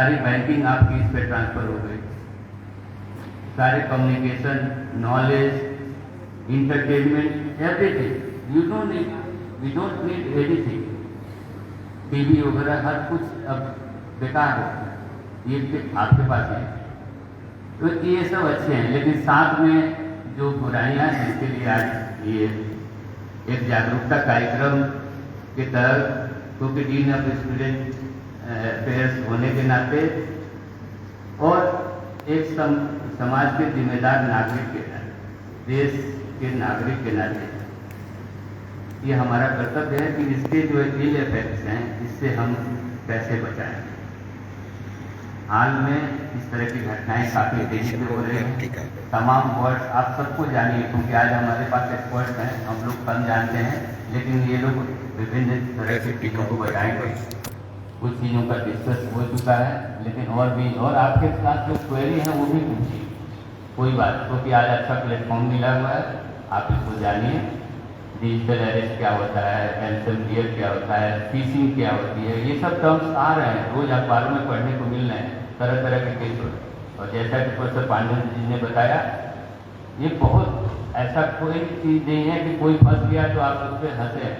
सारी बैंकिंग आपकी इस पे ट्रांसफर हो गई, सारे communication, knowledge, entertainment, everything. We don't need anything. TV वगैरह हर कुछ अब बेकार हो गया, ये आपके पास है। तो ये सब अच्छे हैं, लेकिन साथ में जो बुराइयां हैं, जिसके लिए आज ये एक जागरूकता कार्यक्रम के तहत, क्योंकि डीन ऑफ स्टूडेंट अफेयर्स होने के नाते और एक समाज के जिम्मेदार नागरिक के नाते, देश के नागरिक के नाते, ये हमारा कर्तव्य है कि इसके जो इल इफेक्ट्स हैं, इससे हम कैसे बचाएं। हाल में इस तरह की घटनाएं काफी तेजी से हो रही हैं। तमाम वर्ड्स आप सबको जानिए, क्योंकि आज हमारे पास एक्सपर्ट्स हैं, हम लोग कम जानते हैं, लेकिन ये लोग विभिन्न तरह की चीज़ों को बताएंगे। कुछ चीज़ों का डिस्कस हो चुका है, लेकिन और आपके साथ जो क्वेरी है वो भी पूछिए, कोई बात, क्योंकि आज अच्छा प्लेटफॉर्म मिला हुआ है, आप इसको जानिए। डिजिटल अरेस्ट क्या होता है, रैंसमवेयर क्या होता है, फिशिंग क्या होती है, ये सब टर्म्स आ रहे हैं, रोज अखबारों में पढ़ने को मिल रहे हैं, तरह तरह के केस हो रहे हैं। और जैसा कि प्रोफेसर पांडे जी ने बताया, ये बहुत ऐसा कोई चीज़ नहीं है कि कोई फंस गया तो आप उस पर हंसे।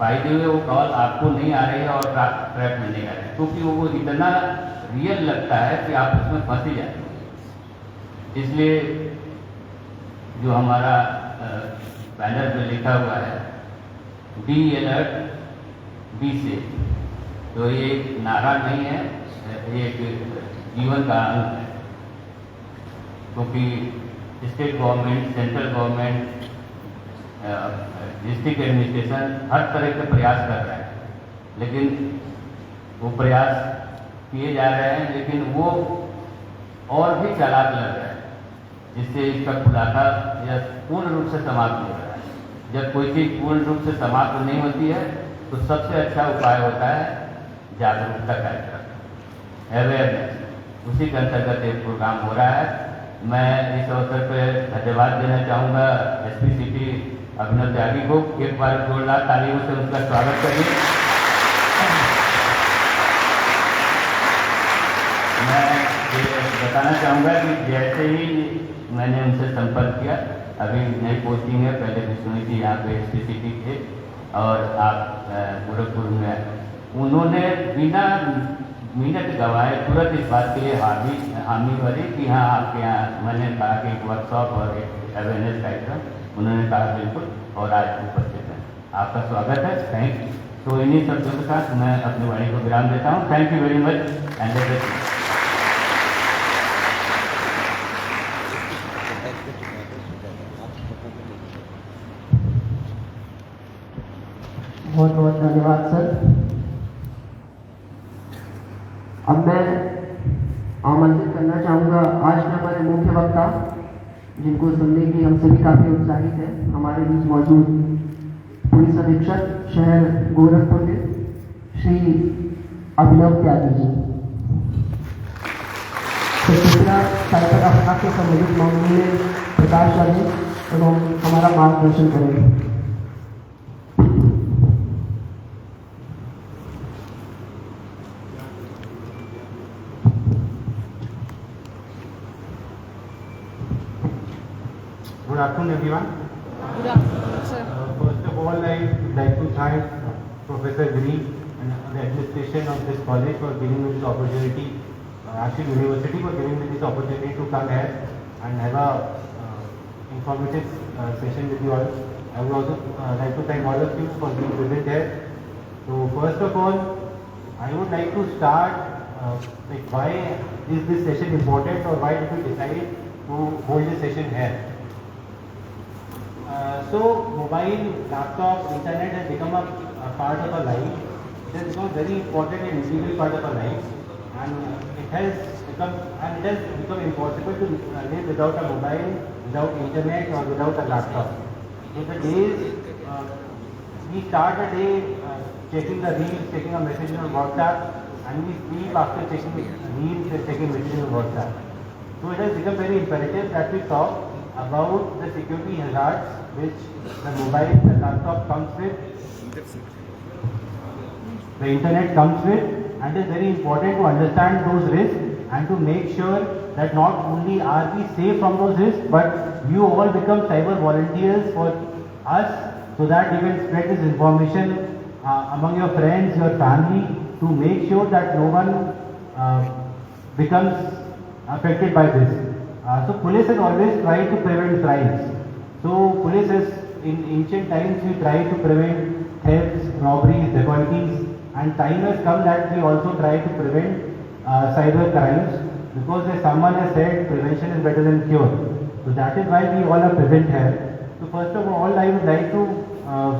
फायदे हुए वो कॉल आपको नहीं आ रही है और ट्रैक में नहीं आ रही है, क्योंकि वो इतना रियल लगता है कि आप उसमें फंस ही जाते हैं। इसलिए जो हमारा बैनर पे लिखा हुआ है, बी अलर्ट बी सेफ, तो ये नारा नहीं है, ये एक जीवन का अंग है। क्योंकि state government, central government, district administration हर तरह के प्रयास कर रहे हैं, लेकिन वो प्रयास किए जा रहे हैं, लेकिन वो और भी चालाक लग रहे हैं, जिससे इसका खुलासा या पूर्ण रूप से समाप्त हो रहा है। जब कोई चीज़ पूर्ण रूप से समाप्त नहीं होती है, तो सबसे अच्छा उपाय होता है जागरूकता कार्यक्रम, अवेयरनेस। उसी के अंतर्गत एक प्रोग्राम हो रहा है। मैं इस अवसर पर धन्यवाद देना चाहूँगा एसपी सिटी अभिनव त्यागी को। एक बार जोरदार तालियों से उनका स्वागत करिए। मैं ये बताना चाहूँगा कि जैसे ही मैंने उनसे संपर्क किया, अभी नई पोस्टिंग है, पहले विष्णु जी यहाँ पे एसपी सिटी थे और आप गोरखपुर में, उन्होंने बिना मिनट गवाए तुरंत इस बात के लिए हामी भरी कि हाँ आपके यहाँ, मैंने कहा कि एक वर्कशॉप और एक अवेयरनेस कार्यक्रम, उन्होंने कहा बिल्कुल, और आज उपस्थित है। आपका स्वागत है, थैंक यू। तो इन्हीं शब्दों के साथ मैं अपनी वाणी को विराम देता हूँ। Thank you very much and बहुत बहुत धन्यवाद सर। अब मैं आमंत्रित करना चाहूँगा आज के हमारे मुख्य वक्ता, जिनको सुनने के हम सभी काफ़ी उत्साहित हैं, हमारे बीच मौजूद पुलिस अधीक्षक शहर गोरखपुर के श्री अभिनव त्यागी जी। तो कृपया साइबर अपराध से संबंधित मामले में प्रकाश डालें एवं हमारा मार्गदर्शन करें। Good afternoon, everyone. Good afternoon, sir. First of all, I would like to thank Professor Giri and the administration of this college for giving me this opportunity, actually university for giving me this opportunity to come here and have a informative session with you all. I would also like to thank all of you for being present here. So first of all, I would like to start like why is this session important, or why did we decide to hold this session here. So mobile, laptop, internet has become a part of our life. It has become a very important and integral part of our life, and it has become impossible to live without a mobile, without internet, or without a laptop. So the days we start a day checking the reels, checking a message on WhatsApp, and we sleep after checking reels and checking messages on WhatsApp. So it has become very imperative that we talk about the security hazards which the mobile, the laptop comes with, the internet comes with, and it is very important to understand those risks and to make sure that not only are we safe from those risks, but you all become cyber volunteers for us, so that you can spread this information among your friends, your family, to make sure that no one becomes affected by this. So police has always tried to prevent crimes. So police has, in ancient times, we tried to prevent thefts, robberies, dacoities, and time has come that we also try to prevent cyber crimes, because as someone has said, prevention is better than cure. So that is why we all are present here. So first of all, I would like to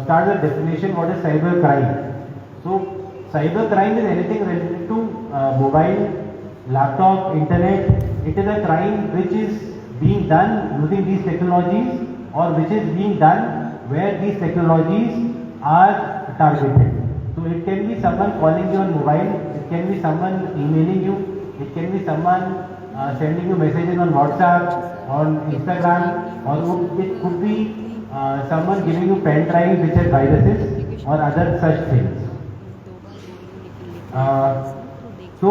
start the definition what is cyber crime. So cyber crime is anything related to mobile, laptop, internet. It is a crime which is being done using these technologies, or which is being done where these technologies are targeted. So it can be someone calling you on mobile, it can be someone emailing you, it can be someone sending you messages on WhatsApp, on Instagram, or it could be someone giving you pen drives which has viruses or other such things. So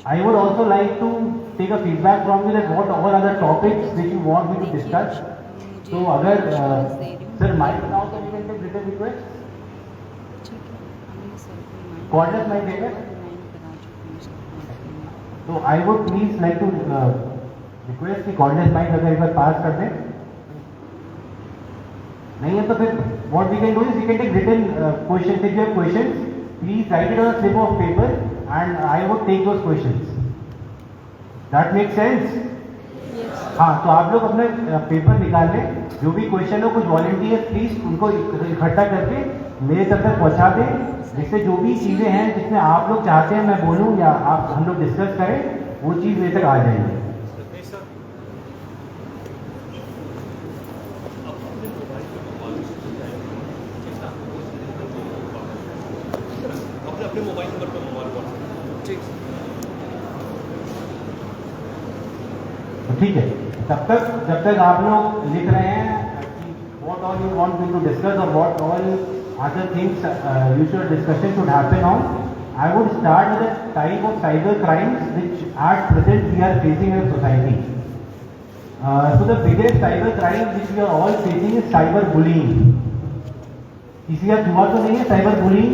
I would also like to take a feedback from you that what all other topics which you want me to discuss. So अगर sir mic now can you can take written request. Cordless mic देगा. So I would please like to request कि cordless mic अगर एक बार pass कर दें. नहीं है तो फिर what we can do is we can take written questions. If you have questions, please write it on a slip of paper and I would take those questions. That makes sense? हाँ, तो आप लोग अपने paper निकाल लें, जो भी question हो, कुछ वॉलंटियर्स प्लीज उनको इकट्ठा करके मेरे तक पहुंचा दें, जिससे जो भी चीज़ें हैं जिसमें आप लोग चाहते हैं मैं बोलूं या आप हम लोग डिस्कस करें, वो चीज़ मेरे तक आ जाएगी. अपने मोबाइल नंबर पर ठीक है, जब तक आप लोग लिख रहे हैं what all you want me to discuss or what all other things usual discussion should happen on, I would start with the type of cyber crimes which at present we are facing in society. So the biggest cyber crime which we are all facing is cyber bullying. किसी का हुआ तो नहीं है cyber bullying?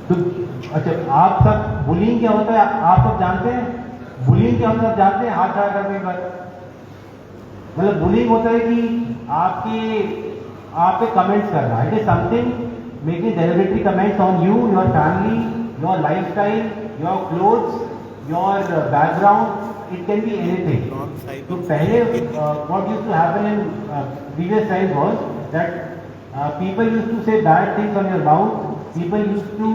तो अच्छा, आप सब bullying क्या होता है आप सब जानते हैं? बुलिंग क्या होता है जानते हैं? हाथ खड़ा करने पर मतलब बुलिंग होता है कि आप पे कमेंट्स करना. It is something making derogatory comments on you, your family, your lifestyle, your clothes, your background. It can be anything. तो पहले what used to happen in previous time was that people used to say bad things on your mouth. People used to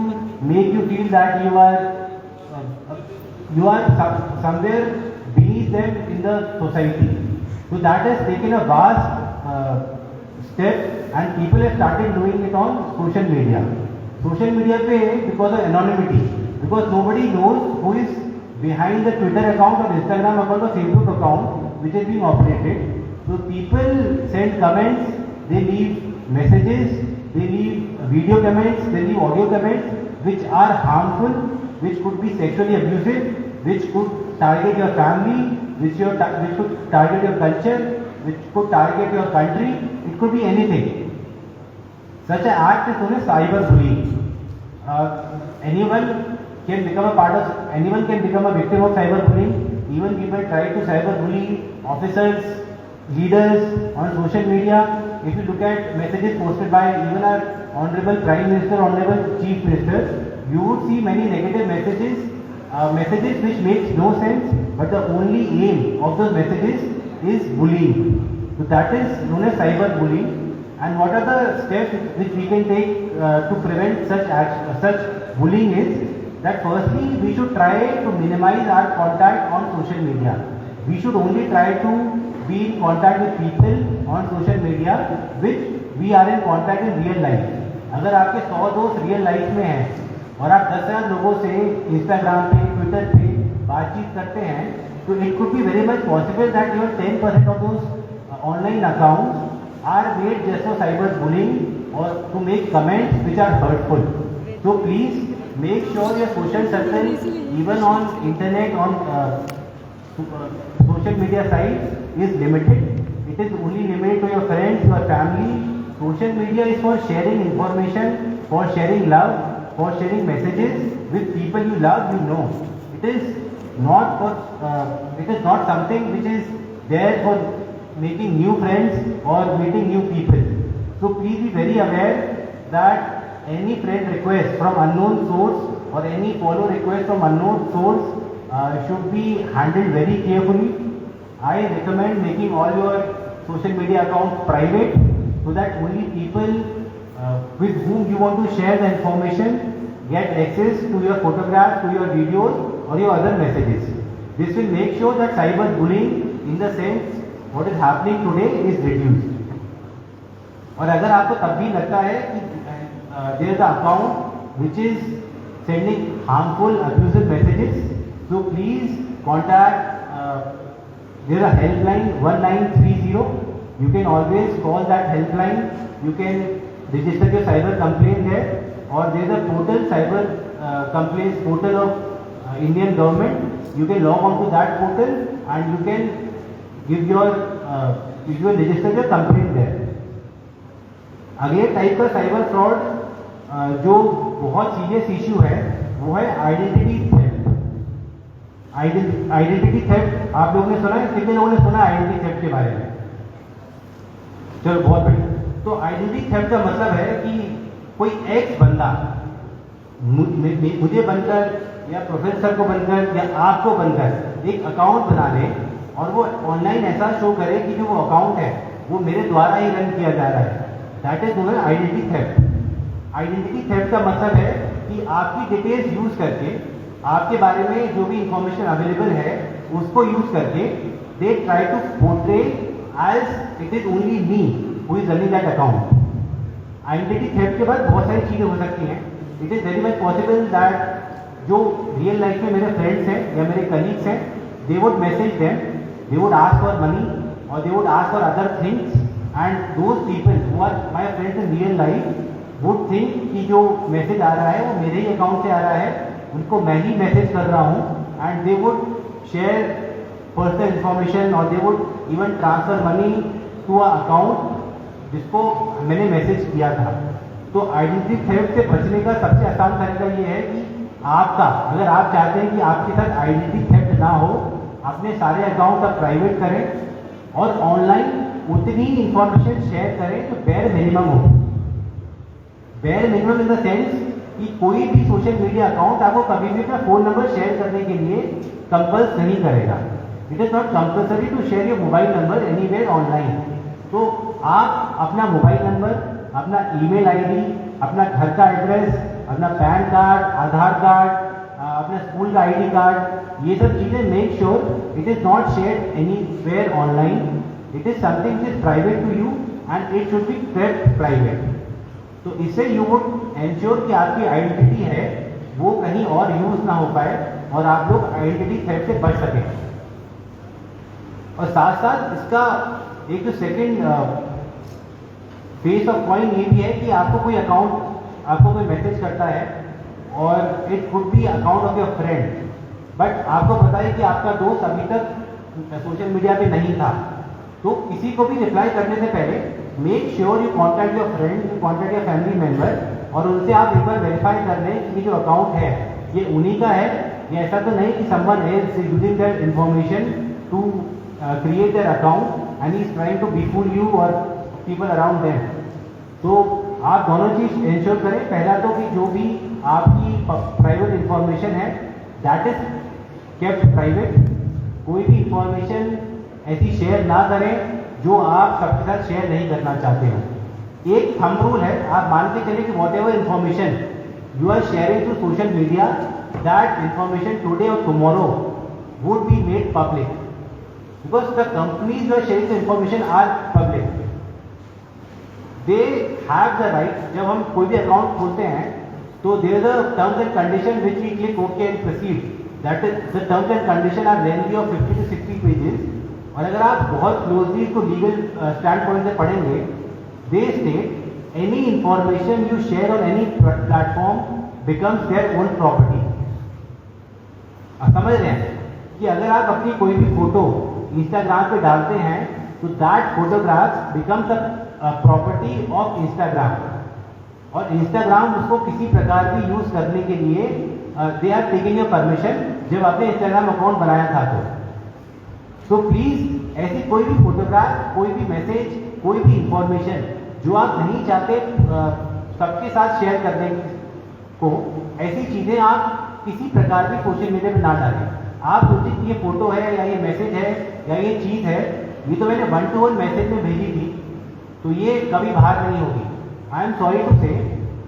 make you feel that you are somewhere beneath them in the society. So that has taken a vast step and people have started doing it on social media. Social media pe because of anonymity, because nobody knows who is behind the Twitter account or Instagram account or Facebook account which is being operated. So people send comments, they leave messages, they leave video comments, they leave audio comments which are harmful, which could be sexually abusive, which could target your family, which could target your culture, which could target your country. It could be anything. Such an act is known as cyberbullying. Anyone can become a victim of cyberbullying. Even people try to cyberbully officers, leaders on social media. If you look at messages posted by even our Honorable Prime Minister, Honorable Chief Minister, you would see many negative messages which makes no sense, but the only aim of those messages is bullying. So that is known as cyberbullying. And what are the steps which we can take to prevent such bullying is that firstly we should try to minimize our contact on social media. We should only try to be in contact with people on social media which we are in contact in real life. अगर आपके 100 दोस्त real life में हैं और आप 10,000 लोगों से Instagram पे, ट्विटर पे बातचीत करते हैं, तो it could be very much possible that your 10% of those online accounts are made just for cyber bullying और to make comments which are hurtful. So please make sure your social circle, even on internet, on social media sites, is limited. It is only limited to your friends, your family. Social media is for sharing information, for sharing love, for sharing messages with people you love, you know. It is not for, it is not something which is there for making new friends or meeting new people. So please be very aware that any friend request from unknown source or any follow request from unknown source should be handled very carefully. I recommend making all your social media accounts private so that only people with whom you want to share the information get access to your photographs, to your videos or your other messages. This will make sure that cyberbullying in the sense what is happening today is reduced. और अगर आपको तब भी लगता है कि there is an account which is sending harmful, abusive messages, so please contact. There is a helpline 1930. You can always call that helpline. You can register your cyber complaint there, or there is a portal, cyber complaints portal of Indian government. You can log on to that portal and you can give your you will register your complaint there. अगले type का cyber fraud जो बहुत serious issue है वो है identity theft. Identity theft आप लोगों ने सुना है? कितने लोगों ने सुना आइडेंटिटी थेफ्ट के बारे में? चलो बहुत बढ़िया. तो आइडेंटिटी थेफ्ट का मतलब है कि कोई एक्स बंदा मुझे बनकर या प्रोफेसर को बनकर या आपको बनकर एक अकाउंट बना ले और वो ऑनलाइन ऐसा शो करे कि जो वो अकाउंट है वो मेरे द्वारा ही रन किया जा रहा है. That is known identity theft. Identity theft का मतलब है कि आपकी डिटेल्स यूज करके आपके बारे में जो भी इंफॉर्मेशन अवेलेबल है उसको यूज करके they try to portray as it is only me who is running that account. Identity theft के बाद बहुत सारी चीजें हो सकती हैं. It is very much possible that जो रियल लाइफ में मेरे फ्रेंड्स हैं या मेरे कलीग्स हैं, they would message them, they would ask for money और they would ask for other things, and those people who are my friends in real life would think कि जो message आ रहा है वो मेरे ही अकाउंट से आ रहा है, उनको मैं ही मैसेज कर रहा हूँ, and they would share personal information और they would even transfer money to a account जिसको मैंने मैसेज किया था. तो आइडेंटिटी थेफ्ट से बचने का सबसे आसान तरीका ये है कि आपका, अगर आप चाहते हैं कि आपके साथ आइडेंटिटी थेफ्ट ना हो, अपने सारे अकाउंट आप प्राइवेट करें और ऑनलाइन उतनी इंफॉर्मेशन शेयर करें जो बेयर मिनिमम हो. Bare minimum in the sense कि कोई भी सोशल मीडिया अकाउंट आपको कभी भी अपना फोन नंबर शेयर करने के लिए कंपल्स नहीं करेगा. It is not compulsory to share your mobile number anywhere online. तो आप अपना मोबाइल नंबर, अपना ईमेल आईडी, अपना घर का एड्रेस, अपना पैन कार्ड, आधार कार्ड, अपना स्कूल का आईडी कार्ड, ये सब चीजें make sure it is not shared anywhere online. It is something which is private to you and it should be kept private. तो इससे यू वुड एंश्योर कि आपकी identity है वो कहीं और यूज ना हो पाए और आप लोग आइडेंटिटी थेफ्ट से बच सकें. और साथ साथ इसका एक जो सेकेंड फेस ऑफ कॉइन ये भी है कि आपको कोई अकाउंट, आपको कोई मैसेज करता है और it could B account of your friend, but आपको पता है कि आपका दोस्त अभी तक सोशल मीडिया पे नहीं था. तो किसी को भी रिप्लाई करने से पहले make sure you contact your friend, you contact your family member और उनसे आप एक बार वेरीफाई कर लें कि जो अकाउंट है ये उन्हीं का है, या ऐसा तो नहीं कि someone else is using their information to create their account and he is trying to befool you or people around them. तो आप दोनों चीज इंश्योर करें. पहला तो कि जो भी आपकी प्राइवेट इंफॉर्मेशन है दैट इज केप्ट प्राइवेट. कोई भी इंफॉर्मेशन ऐसी शेयर ना करें जो आप सबके साथ शेयर नहीं करना चाहते हो. एक थंब रूल है, आप मान के चलिए कि whatever information you are sharing through social media, that information today और tomorrow would be made public. Because the companies who are sharing the information are public. They have the right. जब हम कोई भी account खोलते हैं तो there is a terms and condition which we click OK and proceed. That is the terms and condition are lengthy of 50 to 60 pages. और अगर आप बहुत closely इसको legal standpoint से पढ़ेंगे, they state any information you share on any platform becomes their own property. आप समझ रहे हैं कि अगर आप अपनी कोई भी फोटो इंस्टाग्राम पे डालते हैं तो that photograph becomes a property of Instagram, और इंस्टाग्राम उसको किसी प्रकार भी यूज करने के लिए they have taken your permission जब आपने इंस्टाग्राम अकाउंट बनाया था। तो प्लीज ऐसी कोई भी फोटोग्राफ, कोई भी मैसेज, कोई भी इंफॉर्मेशन जो आप नहीं चाहते सबके साथ शेयर करने को, ऐसी चीजें आप किसी प्रकार की सोशल मीडिया पे ना डालें। आप सोचिए कि ये फोटो है या ये मैसेज है या ये चीज है, ये तो मैंने 1-to-1 मैसेज में भेजी थी, तो ये कभी बाहर नहीं होगी। I am sorry to say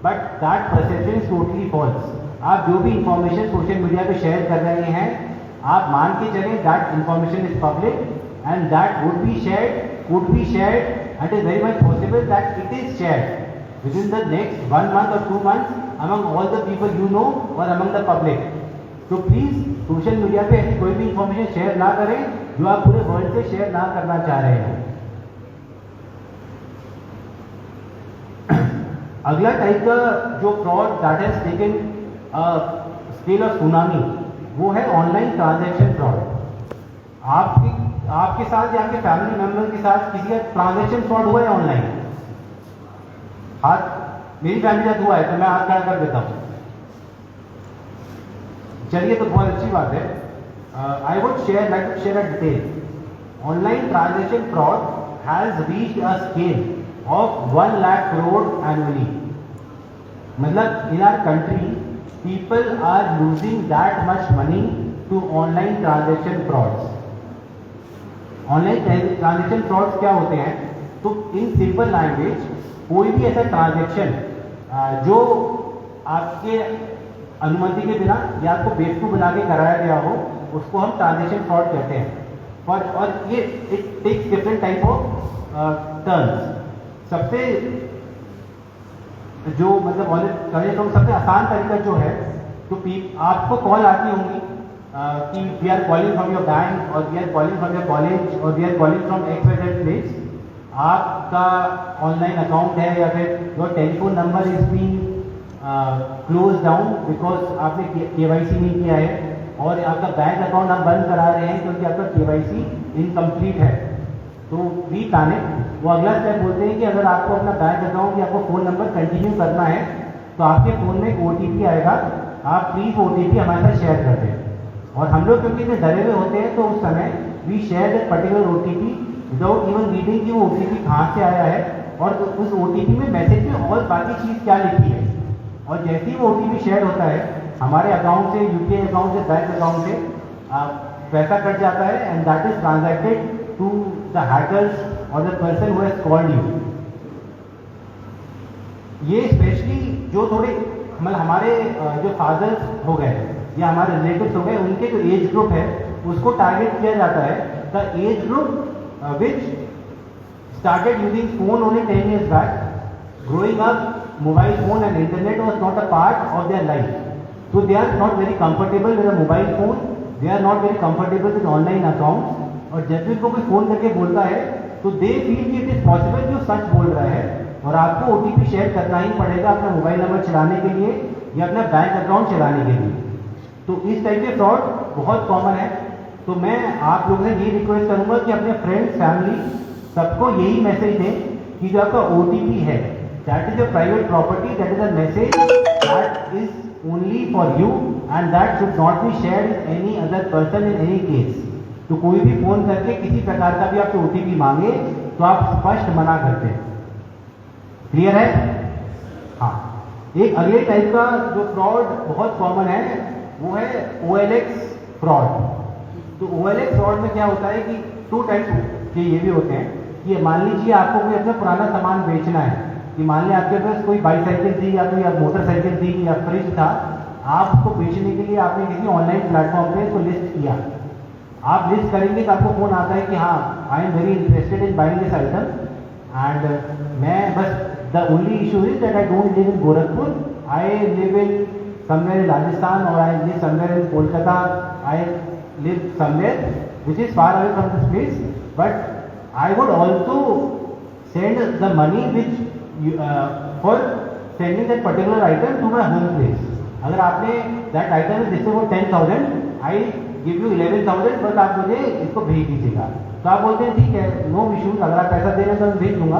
but that perception is totally false. आप जो भी इंफॉर्मेशन सोशल मीडिया पे शेयर कर रहे हैं, आप मान के चलें that information is public and that would be shared and is very much possible that it is shared within the next 1 month or 2 months among all the people you know or among the public. तो please social media पे ऐसी कोई भी information share ना करें जो आप पूरे वर्ल्ड से शेयर ना करना चाह रहे हैं। अगला टाइप का जो fraud that has taken scale of tsunami, वो है ऑनलाइन ट्रांजैक्शन फ्रॉड। आपके साथ या आपके फैमिली मेंबर के साथ किसी का ट्रांजैक्शन फ्रॉड हुआ है ऑनलाइन? हाथ, मेरी फैमिली का हुआ है तो मैं हाथ खड़ा कर देता हूं। चलिए, तो बहुत अच्छी बात है। I would like to share a detail. Online transaction fraud has reached a scale of 1 lakh crore annually. मतलब in our country people are losing that much money to online transaction frauds. Online transaction frauds क्या होते हैं? तो in simple language, कोई भी ऐसा transaction जो आपके अनुमति के बिना या आपको बेवकूफ बना के कराया गया हो, उसको हम ट्रांजैक्शन फ्रॉड कहते हैं। और ये it takes different type of turns. सबसे जो मतलब सबसे आसान तरीका जो है, तो आपको कॉल आती होंगी कि we are calling from your bank और we are calling from your college और we are calling from XYZ place. आपका ऑनलाइन अकाउंट है या फिर your telephone number is being close down because आपने KYC नहीं किया है, और आपका बैंक अकाउंट हम बंद करा रहे हैं क्योंकि आपका KYC इनकम्प्लीट है। तो वी पैनिक। वो अगला स्टेप बोलते हैं कि अगर आपको अपना बैंक अकाउंट या आपको फ़ोन नंबर कंटिन्यू करना है तो आपके फ़ोन में एक OTP आएगा, आप प्लीज़ OTP हमारे साथ शेयर कर दें। और हम लोग क्योंकि इतने डरे हुए होते हैं तो उस समय we share that particular OTP without even reading कि वो OTP कहाँ से आया है और उस OTP में मैसेज में और बाकी चीज़ क्या लिखी है। और जैसे ही वो OTP शेयर होता है हमारे अकाउंट से, UPI अकाउंट से, बैंक अकाउंट से पैसा कट जाता है and that is transacted to the hackers और the person who has called you. ये स्पेशली जो थोड़े मतलब हमारे जो फादर्स हो गए या हमारे रिलेटिव्स हो गए, उनके जो एज ग्रुप है उसको टारगेट किया जाता है। The age group which started using phone only 10 years back, growing up mobile phone and internet was not a part of their life, so they are not very comfortable with a mobile phone, they are not very comfortable with online accounts। और जब भी उनको कोई phone करके बोलता है तो they feel कि इट इज पॉसिबल कि वो सच बोल रहा है और आपको OTP शेयर करना ही पड़ेगा अपना मोबाइल नंबर चलाने के लिए या अपना बैंक अकाउंट चलाने के लिए। तो इस टाइप के फ्रॉड बहुत कॉमन है। तो मैं आप लोगों से ये रिक्वेस्ट करूंगा कि अपने फ्रेंड्स, फैमिली सबको यही मैसेज दें कि जो आपका OTP है that is a private property, that is a message that is only for you and that should not be shared with any other person in any case। तो कोई भी फोन करके किसी प्रकार का भी आपको OTP मांगे तो आप स्पष्ट मना करते हैं। क्लियर है? हाँ। एक अगले टाइप का जो फ्रॉड बहुत कॉमन है वो है OLX फ्रॉड। तो OLX फ्रॉड में क्या होता है कि 2 टाइप्स के ये भी होते हैं कि मान लीजिए आपको कोई अपना पुराना सामान बेचना है, कि मान लें आपके पास कोई बाईसाइकिल थी या कोई मोटरसाइकिल थी या फ्रिज था, आप उसको बेचने के लिए आपने किसी ऑनलाइन प्लेटफॉर्म पे इसको लिस्ट किया। आप लिस्ट करेंगे तो आपको फोन आता है कि हाँ I am very interested in buying this item and मैं बस the only issue is that I don't live in Gorakhpur, I live in somewhere in Rajasthan और I live somewhere in Kolkata, I live somewhere which is far away from this place, but I would also send the money which for sending that particular item to my home place। अगर आपने that item is this for 10,000, I give you 11,000, बस आप मुझे इसको भेज दीजिएगा। तो आप बोलते हैं ठीक है, नो इशूज, अगर आप पैसा दे रहे हैं तो मैं भेज दूंगा।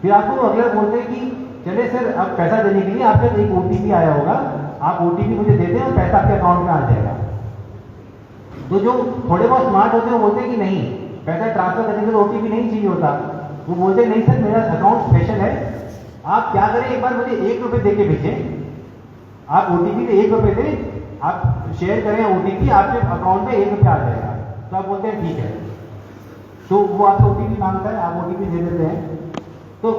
फिर आपको अगला बोलते हैं कि चले सर, अब पैसा देने के लिए आपके एक OTP आया होगा, आप OTP मुझे दे दें और पैसा आपके अकाउंट में आ जाएगा। तो जो थोड़े बहुत स्मार्ट होते हैं वो बोलते हैं कि नहीं, पैसा ट्रांसफर करने के लिए OTP नहीं चाहिए होता। वो बोलते हैं नहीं सर, मेरा अकाउंट स्पेशल है, आप क्या करें, एक बार मुझे 1 रुपये दे के भेजें, आप OTP पे 1 रुपये दें, आप शेयर करें OTP, आपके अकाउंट में 1 रुपया आ जाएगा। तो आप बोलते हैं ठीक है, तो वो आपसे OTP मांगता है, आप OTP दे देते हैं। तो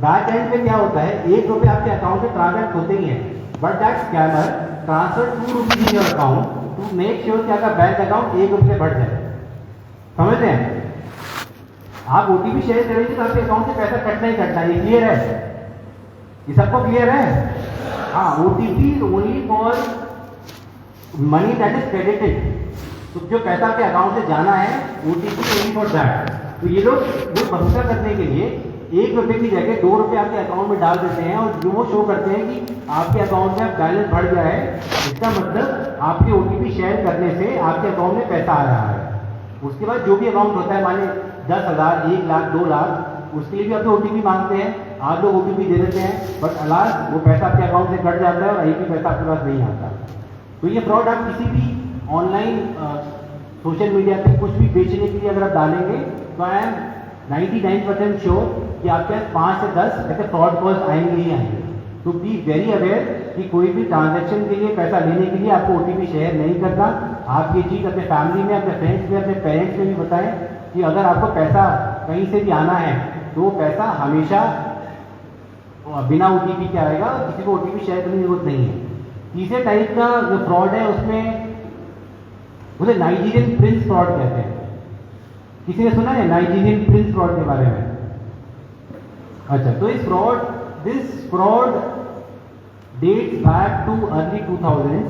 बैक एंड पे क्या होता है, 1 रुपये आपके अकाउंट में ट्रांसैक्ट होते ही हैं, but that scammer transfer 2 rupees in your account to make sure कि आपका बैंक अकाउंट 1 रुपये बढ़ जाए। समझते हैं? आप OTP शेयर करेंगे तो आपके अकाउंट से पैसा कटना ही कटना है। ये क्लियर है? ये सबको क्लियर है? हाँ, OTP is only for money that is credited. तो जो पैसा आपके अकाउंट से जाना है, OTP ओनली फॉर दैट। तो ये लोग वो भरोसा करने के लिए 1 रुपये की जगह 2 रुपये आपके अकाउंट में डाल देते हैं और वो शो करते हैं कि आपके अकाउंट में बैलेंस बढ़ गया है। इसका मतलब आपके OTP शेयर करने से आपके अकाउंट में पैसा आ रहा है। उसके बाद जो भी अकाउंट होता है, माने 10,000, 1 लाख, 2 लाख, उसके लिए भी आपको OTP मांगते हैं, आप लोग OTP दे देते हैं, बट अलास वो पैसा आपके अकाउंट से कट जाता है और एक भी पैसा आपके पास नहीं आता। तो ये फ्रॉड आप किसी भी ऑनलाइन सोशल मीडिया पे कुछ भी बेचने के लिए अगर आप डालेंगे तो आई एम 99% श्योर कि आपके पास 5 से 10 ऐसे फ्रॉड कॉल्स आएंगे ही आएंगे। तो बी वेरी अवेयर कि कोई भी ट्रांजैक्शन के लिए, पैसा लेने के लिए आपको OTP शेयर नहीं करना। आप ये चीज़ अपने फैमिली में, अपने फ्रेंड्स में, अपने पेरेंट्स में भी बताएं कि अगर आपको पैसा कहीं से भी आना है तो वो पैसा हमेशा बिना OTP के आएगा, किसी को OTP शेयर करने की जरूरत नहीं है। तीसरे टाइप का जो फ्रॉड है उसमें उसे नाइजीरियन प्रिंस फ्रॉड कहते हैं। किसी ने सुना है नाइजीरियन प्रिंस फ्रॉड के बारे में? अच्छा, तो this fraud dates back to early 2000s,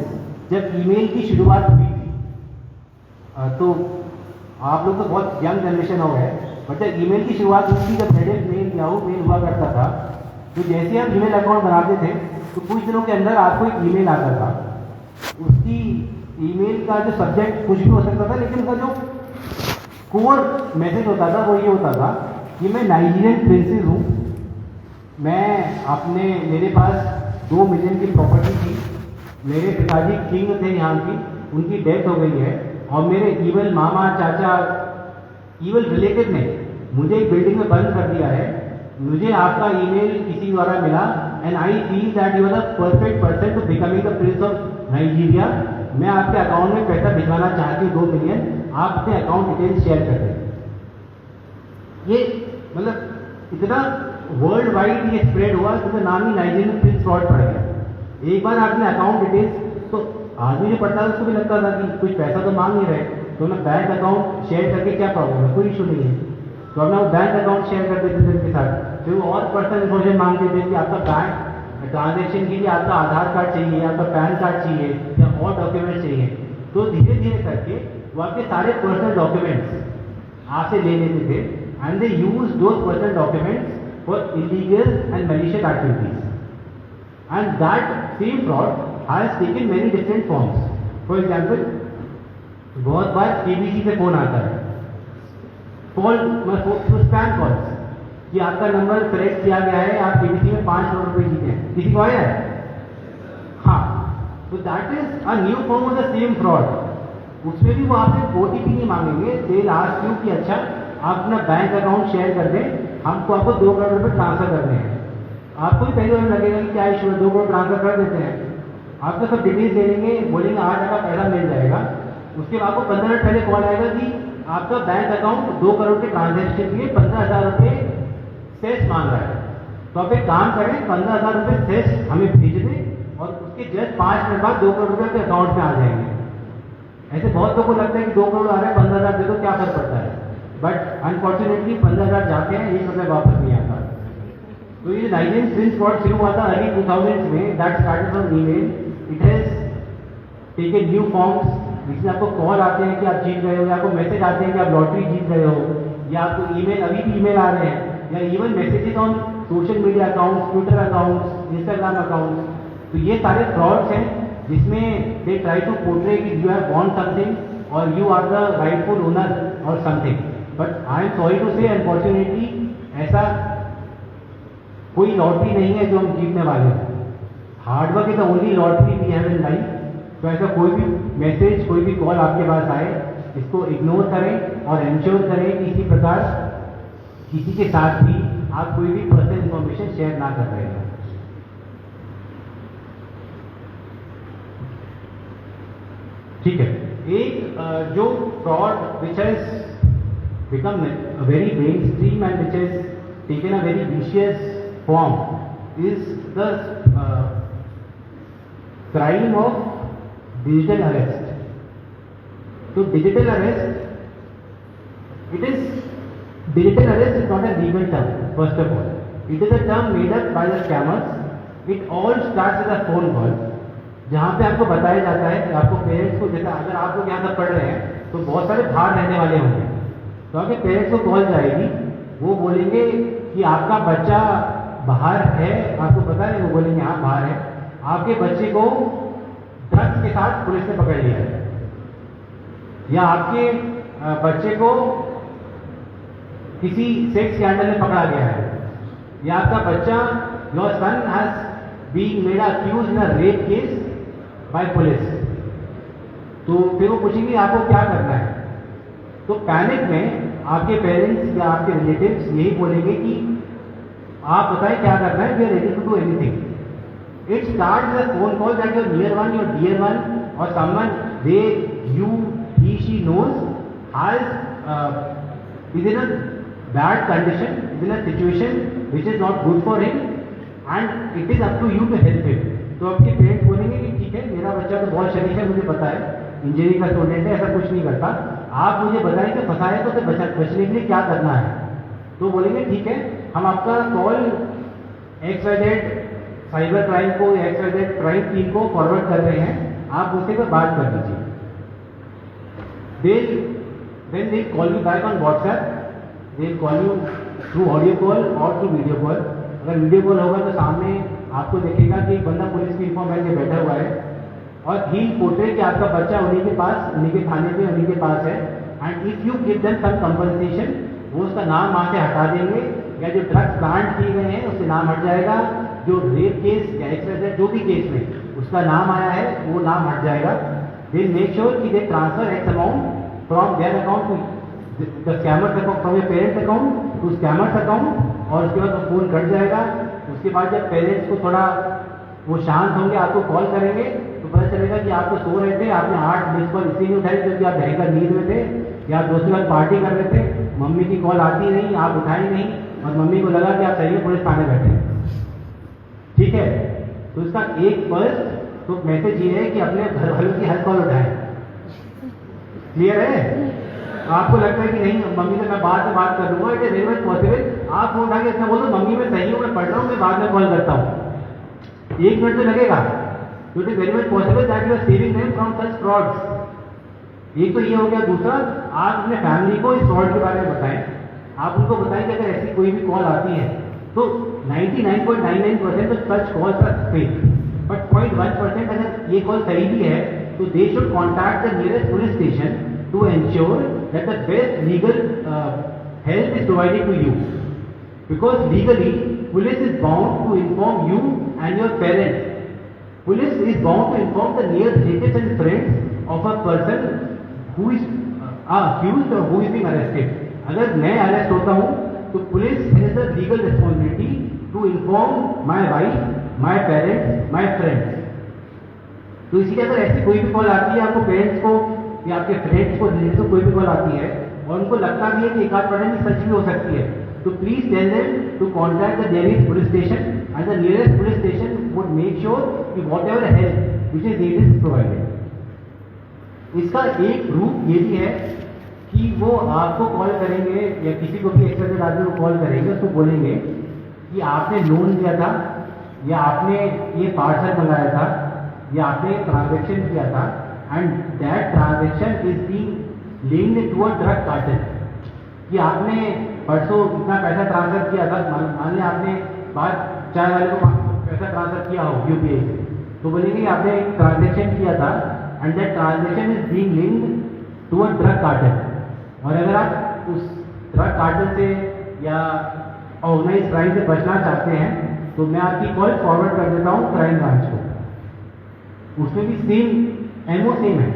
जब ईमेल की शुरुआत हुई थी। तो आप लोग तो बहुत यंग जनरेशन हो गए, बट जब ईमेल की शुरुआत हुई थी, जब हेडेड मेल, याहू मेल हुआ करता था, तो जैसे आप ईमेल अकाउंट बनाते थे तो कुछ दिनों के अंदर आपको एक ईमेल आता था। उसकी ईमेल का जो सब्जेक्ट कुछ भी हो सकता था, लेकिन उसका जो कोर मैसेज होता था वो ये होता था कि मैं नाइजीरियन प्रिंसेस हूँ, मेरे पास 2 मिलियन की प्रॉपर्टी थी, मेरे पिताजी किंग थे यहाँ की, उनकी डेथ हो गई है, और मेरे इवल मामा, चाचा, इवल रिलेटिव ने मुझे एक बिल्डिंग में बंद कर दिया है। मुझे आपका ईमेल किसी द्वारा मिला and I feel that you are the perfect person to becoming the prince of Nigeria. मैं आपके अकाउंट में पैसा भिजवाना चाहती हूँ 2 मिलियन, आप अपने अकाउंट डिटेल्स शेयर कर दें। ये मतलब इतना वर्ल्ड वाइड ये स्प्रेड हुआ कि तो नाम ही नाइजीरियन प्रिंस फ्रॉड पड़ गया। एक बार आपने अकाउंट डिटेल्स, तो आदमी जो पढ़ता था उसको भी लगता था कि कुछ पैसा तो मांग नहीं रहे, तो मैं बैंक अकाउंट शेयर करके क्या प्रॉब्लम है, कोई इशू नहीं है। तो अपना वो बैंक अकाउंट शेयर कर देते थे उनके साथ। फिर वो और पर्सनल इन्फॉर्मेशन मांगते थे कि आपका बैंक ट्रांजेक्शन के लिए आपका आधार कार्ड चाहिए, आपका पैन कार्ड चाहिए या और डॉक्यूमेंट चाहिए। तो धीरे धीरे करके वो आपके सारे पर्सनल डॉक्यूमेंट्स आपसे ले लेते थे and they use those personal documents for illegal and malicious activities. And that same fraud has taken many different forms. For example, बहुत बार केबीसी से फोन आता है, स्पैम कॉल्स कि आपका नंबर सेलेक्ट किया गया है, आप केबीसी में 5 करोड़ रुपए जीते हैं। किसी को आया है? हाँ, तो that is a new form of the same fraud. उसमें भी वो आपसे OTP नहीं मांगेंगे, दे आस्क यू कि अच्छा आप अपना बैंक अकाउंट शेयर कर दें, हमको आपको 2 करोड़ रुपए ट्रांसफर करने हैं। आपको भी पहले लगेगा कि क्या इशू है, 2 करोड़ ट्रांसफर कर देते हैं। आपको सब डिटेल्स दे देंगे, बोलेंगे आज आपका पैसा मिल जाएगा। उसके बाद आपको 15 मिनट पहले कॉल आएगा कि आपका बैंक अकाउंट 2 करोड़ के ट्रांजेक्शन के लिए 15,000 रुपये सेस मांग रहा है। तो आप एक काम करें, 15,000 रुपये सेस हमें भेज दें और उसके जस्ट 5 मिनट बाद 2 करोड़ रुपये आपके अकाउंट में आ जाएंगे। ऐसे बहुत लोगों को लगता है कि 2 करोड़ आ रहा है, 15,000 दे दो, क्या फर्क पड़ता है। बट अनफॉर्चुनेटली 15,000 जाते हैं, 1 रुपये वापस नहीं आता। तो ये नाइजीरियन प्रिंस फ्रॉड शुरू हुआ था अर्ली 2000s में, that started from email. It has taken new forms, जिसमें आपको कॉल आते हैं कि आप जीत गए हो, या आपको मैसेज आते हैं कि आप लॉटरी जीत गए हो, या आपको ईमेल, अभी भी ईमेल आ रहे हैं, या even messages on social media accounts, Twitter accounts, Instagram accounts. तो ये सारे फ्रॉड्स हैं जिसमें दे ट्राई टू पोर्ट्रे कि यू हैव वॉन्ट समथिंग और you are the rightful owner और something, but I am sorry to say unfortunately ऐसा कोई लॉटरी नहीं है जो हम जीतने वाले हैं। Hard work is the only lottery we have in life. तो ऐसा कोई भी मैसेज, कोई भी कॉल आपके पास आए, इसको इग्नोर करें और इंश्योर करें कि इसी प्रकार किसी के साथ भी आप कोई भी पर्सनल इंफॉर्मेशन शेयर ना कर रहे हैं। ठीक है, एक जो fraud which has become very mainstream and which has taken a very vicious form is the crime of digital arrest. तो digital arrest, digital arrest is not a legal term, first of all. It is a term made up by the scammers. It all starts with a phone call, जहाँ पे आपको बताया जाता है कि आपको parents को, जैसा अगर आप लोग यहाँ तक पढ़ रहे हैं तो बहुत सारे बाहर रहने वाले होंगे, तो आपके पेरेंट्स को कॉल जाएगी, वो बोलेंगे कि आपका बच्चा बाहर है, आपको पता है, वो बोलेंगे हाँ बाहर है, आपके बच्चे को ड्रग्स के साथ पुलिस ने पकड़ लिया है, या आपके बच्चे को किसी सेक्स स्कैंडल में पकड़ा गया है, या आपका बच्चा, your son has been made accuse in a rape case by police. तो फिर वो पूछेंगे आपको क्या करना है। तो पैनिक में आपके पेरेंट्स या आपके रिलेटिव्स यही बोलेंगे कि आप बताएं क्या करना है, we are ready to do anything. It starts with a phone call that your near one, your dear one और someone they you he she knows is in a bad condition, is in a situation which is not good for him and it is up to you to help him। तो आपके parents बोलेंगे कि ठीक है, मेरा बच्चा तो बहुत शरीफ है, मुझे पता है, इंजीनियरिंग का स्टूडेंट है, ऐसा कुछ नहीं करता, आप मुझे बताएं कि फंसाए तो उसे बचने के लिए क्या करना है। तो बोलेंगे ठीक है, हम आपका कॉल XYZ साइबर क्राइम को, XYZ क्राइम टीम को फॉरवर्ड कर रहे हैं, आप उससे पर बात कर लीजिए। Then they call you back on WhatsApp. They'll call you through audio call or through video call. अगर वीडियो कॉल होगा तो सामने आपको देखेगा कि एक बंदा पुलिस की यूनिफॉर्म पहन के बैठा हुआ है और ही पोर्ट्रे कि आपका बच्चा उन्हीं के पास, उन्हीं के थाने पे, उन्हीं के पास है, and if you give them some compensation, वो उसका नाम वहाँ से हटा देंगे, या जो ड्रग्स प्लांट किए गए हैं उससे नाम हट जाएगा, जो रेप केस या एक्सरेज जो भी केस में उसका नाम आया है वो नाम हट जाएगा। They make sure कि they transfer X amount from their account to the scammer's account, from your parents account to scammer's account, और उसके बाद वो फोन कट जाएगा। उसके बाद जब पेरेंट्स को थोड़ा वो शांत होंगे, आपको कॉल करेंगे, तो पता चलेगा कि आप तो सो रहे थे, आपने 8 मिस कॉल इसलिए नहीं उठाई क्योंकि आप भयंकर नींद में थे, या आप दोस्तों के साथ पार्टी कर रहे थे, मम्मी की कॉल आती नहीं, आप उठाई नहीं, और मम्मी को लगा कि आप सही में पुलिस थाने बैठे। ठीक है, तो इसका एक फर्स्ट तो मैसेज ये है कि अपने घर वालों की हर कॉल उठाएं। क्लियर है? आपको लगता है कि नहीं मम्मी से मैं बाद में बात कर लूंगा, it is very much possible, आप फोन उठा के इतना बोलो मम्मी मैं सही हूँ, मैं पढ़ रहा हूँ, मैं बाद में कॉल करता हूँ। 1 मिनट तो लगेगा, तो it is very much possible that you are saving them from such frauds. एक तो ये हो गया। दूसरा, आप अपने फैमिली को इस फ्रॉड के बारे में बताएं। आप उनको बताएं कि अगर ऐसी कोई भी कॉल आती है तो 99.99% तो such calls are fake, but 0.1% अगर ये कॉल सही भी है तो they should contact the nearest police station to ensure that the best legal help is provided to you, because legally police is bound to inform you and your parents. Police is bound to inform the near relatives and friends of a person who is accused or who is being arrested. अगर मैं arrest होता हूँ तो police has the legal responsibility to inform my wife, my parents, my friends. तो इसी के अगर ऐसी कोई भी कॉल आती है आपको पेरेंट्स को या आपके फ्रेंड्स को, रिलेटिव्स को कोई भी कॉल आती है और उनको लगता भी है कि एक आध पढ़ने की सच भी हो सकती है, तो please tell them to contact the nearest police station and the nearest police station would make sure कि whatever help which is needed is provided. इसका एक रूप ये भी है कि वो आपको कॉल करेंगे या किसी को भी एक्सपर्ट आदमी को कॉल करेंगे, उसको बोलेंगे कि आपने लोन लिया था या आपने ये पार्सल मंगाया था या आपने ट्रांजेक्शन किया था and that transaction is being linked to a drug cartel, कि आपने परसों इतना पैसा ट्रांसफर किया था, मान लिया आपने बाहर चाय वाले को पैसा ट्रांसफर किया हो यूपीआई से, तो बोलेंगे आपने एक ट्रांजेक्शन किया था and that transaction is being linked to a drug cartel, और अगर आप उस ड्रग कार्टेल से या ऑर्गेनाइज क्राइम से बचना चाहते हैं तो मैं आपकी कॉल फॉरवर्ड कर देता हूँ क्राइम ब्रांच को। उसमें भी सेम एमओ सेम है,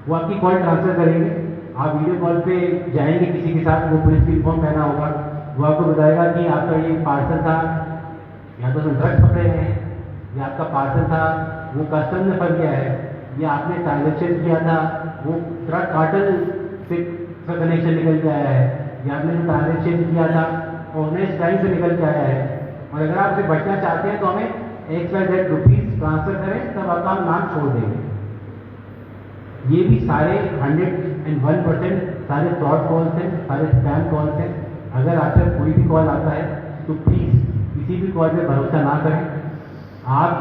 वो आपकी कॉल ट्रांसफर करेंगे, आप वीडियो कॉल पे जाएंगे किसी के साथ, वो पुलिस की यूनिफॉर्म पहना होगा, वो आपको बताएगा कि आपका ये पार्सल था, या तो उसमें ड्रग्स पकड़े गए हैं, या आपका पार्सल था वो कस्टम में फंस गया है, या आपने ट्रांजेक्शन किया था वो ड्रग कार्टेल से कनेक्शन निकल के आया है, या आपने जो ट्रांजेक्शन किया था ऑर्गेनाइज क्राइम से निकल के आया है, और अगर आप उसे बचना चाहते हैं तो हमें XYZ रुपीज़ ट्रांसफर करें, तब आपका हम नाम छोड़ देंगे। ये भी सारे 101% सारे फ्रॉड कॉल्स हैं, सारे स्पैम कॉल्स हैं। अगर आपसे कोई भी कॉल आता है तो प्लीज़ किसी भी कॉल पे भरोसा ना करें। आप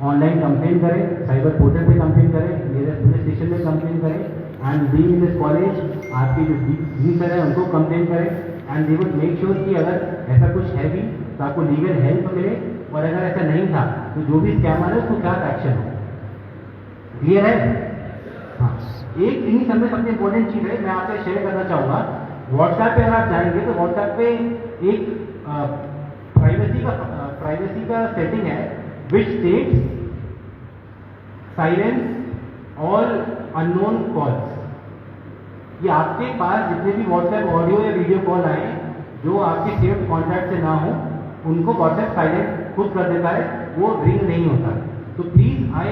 ऑनलाइन कंप्लेन करें, साइबर पोर्टल पे कंप्लेन करें, नियरेस्ट पुलिस स्टेशन में कंप्लेन करें, and being in this college आपके जो डीन सर है उनको कंप्लेन करें, and they would make sure कि अगर ऐसा कुछ है भी तो आपको लीगल हेल्प मिले, और अगर ऐसा नहीं था तो जो भी स्कैमर है उसको क्या एक्शन हो। क्लियर है? हाँ, एक इन्हीं सब में सबसे इंपॉर्टेंट चीज़ है मैं आपसे शेयर करना चाहूँगा। व्हाट्सएप पे अगर आप जाएंगे तो व्हाट्सएप पे एक प्राइवेसी का सेटिंग है which states silence all unknown calls. ये आपके पास जितने भी व्हाट्सएप ऑडियो या वीडियो कॉल आए जो आपके सेव्ड कॉन्टैक्ट से ना हो उनको व्हाट्सएप साइलेंट खुद कर देता है, वो रिंग नहीं होता। तो प्लीज़ आई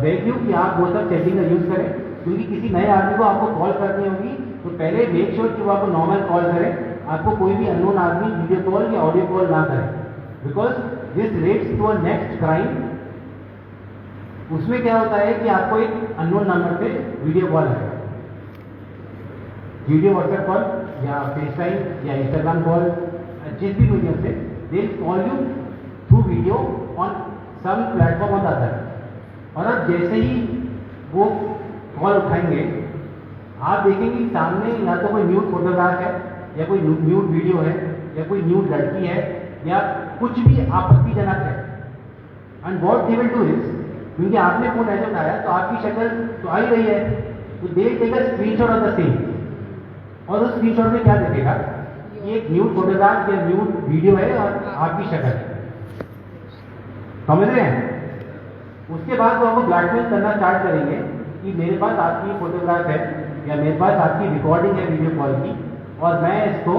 बेग यू कि आप वो सब सेटिंग का यूज़ करें, क्योंकि किसी नए आदमी को आपको कॉल करनी होगी तो पहले मेक श्योर कि वो आपको नॉर्मल कॉल करें, आपको कोई भी अननोन आदमी वीडियो कॉल या ऑडियो कॉल ना करे, because this rates to a next crime. उसमें क्या होता है कि आपको एक अननोन नंबर से वीडियो कॉल आएगा, वीडियो व्हाट्सएप कॉल या फेस टाइम या इंस्टाग्राम कॉल, जिस भी मीडियम से they call you through video on some platform on the other. और अब जैसे ही वो कॉल उठाएंगे आप देखेंगे सामने या तो कोई न्यूड फोटोग्राफ है, या कोई न्यूड वीडियो है, या कोई न्यूड लड़की है, या कुछ भी आपत्तिजनक है। And what they will do is, क्योंकि आपने फोन ऐसे उठाया तो आपकी शक्ल तो आ ही रही है, तो they take a screenshot of the same, और उस स्क्रीनशॉट में क्या दिखेगा, ये एक न्यूड फोटोग्राफ या न्यूड वीडियो है और आपकी शक्ल है। समझ रहे हैं? उसके बाद वो आपको ब्लैकमेल करना स्टार्ट करेंगे कि मेरे पास आपकी फोटोग्राफ है या मेरे पास आपकी रिकॉर्डिंग है वीडियो कॉल की, और मैं इसको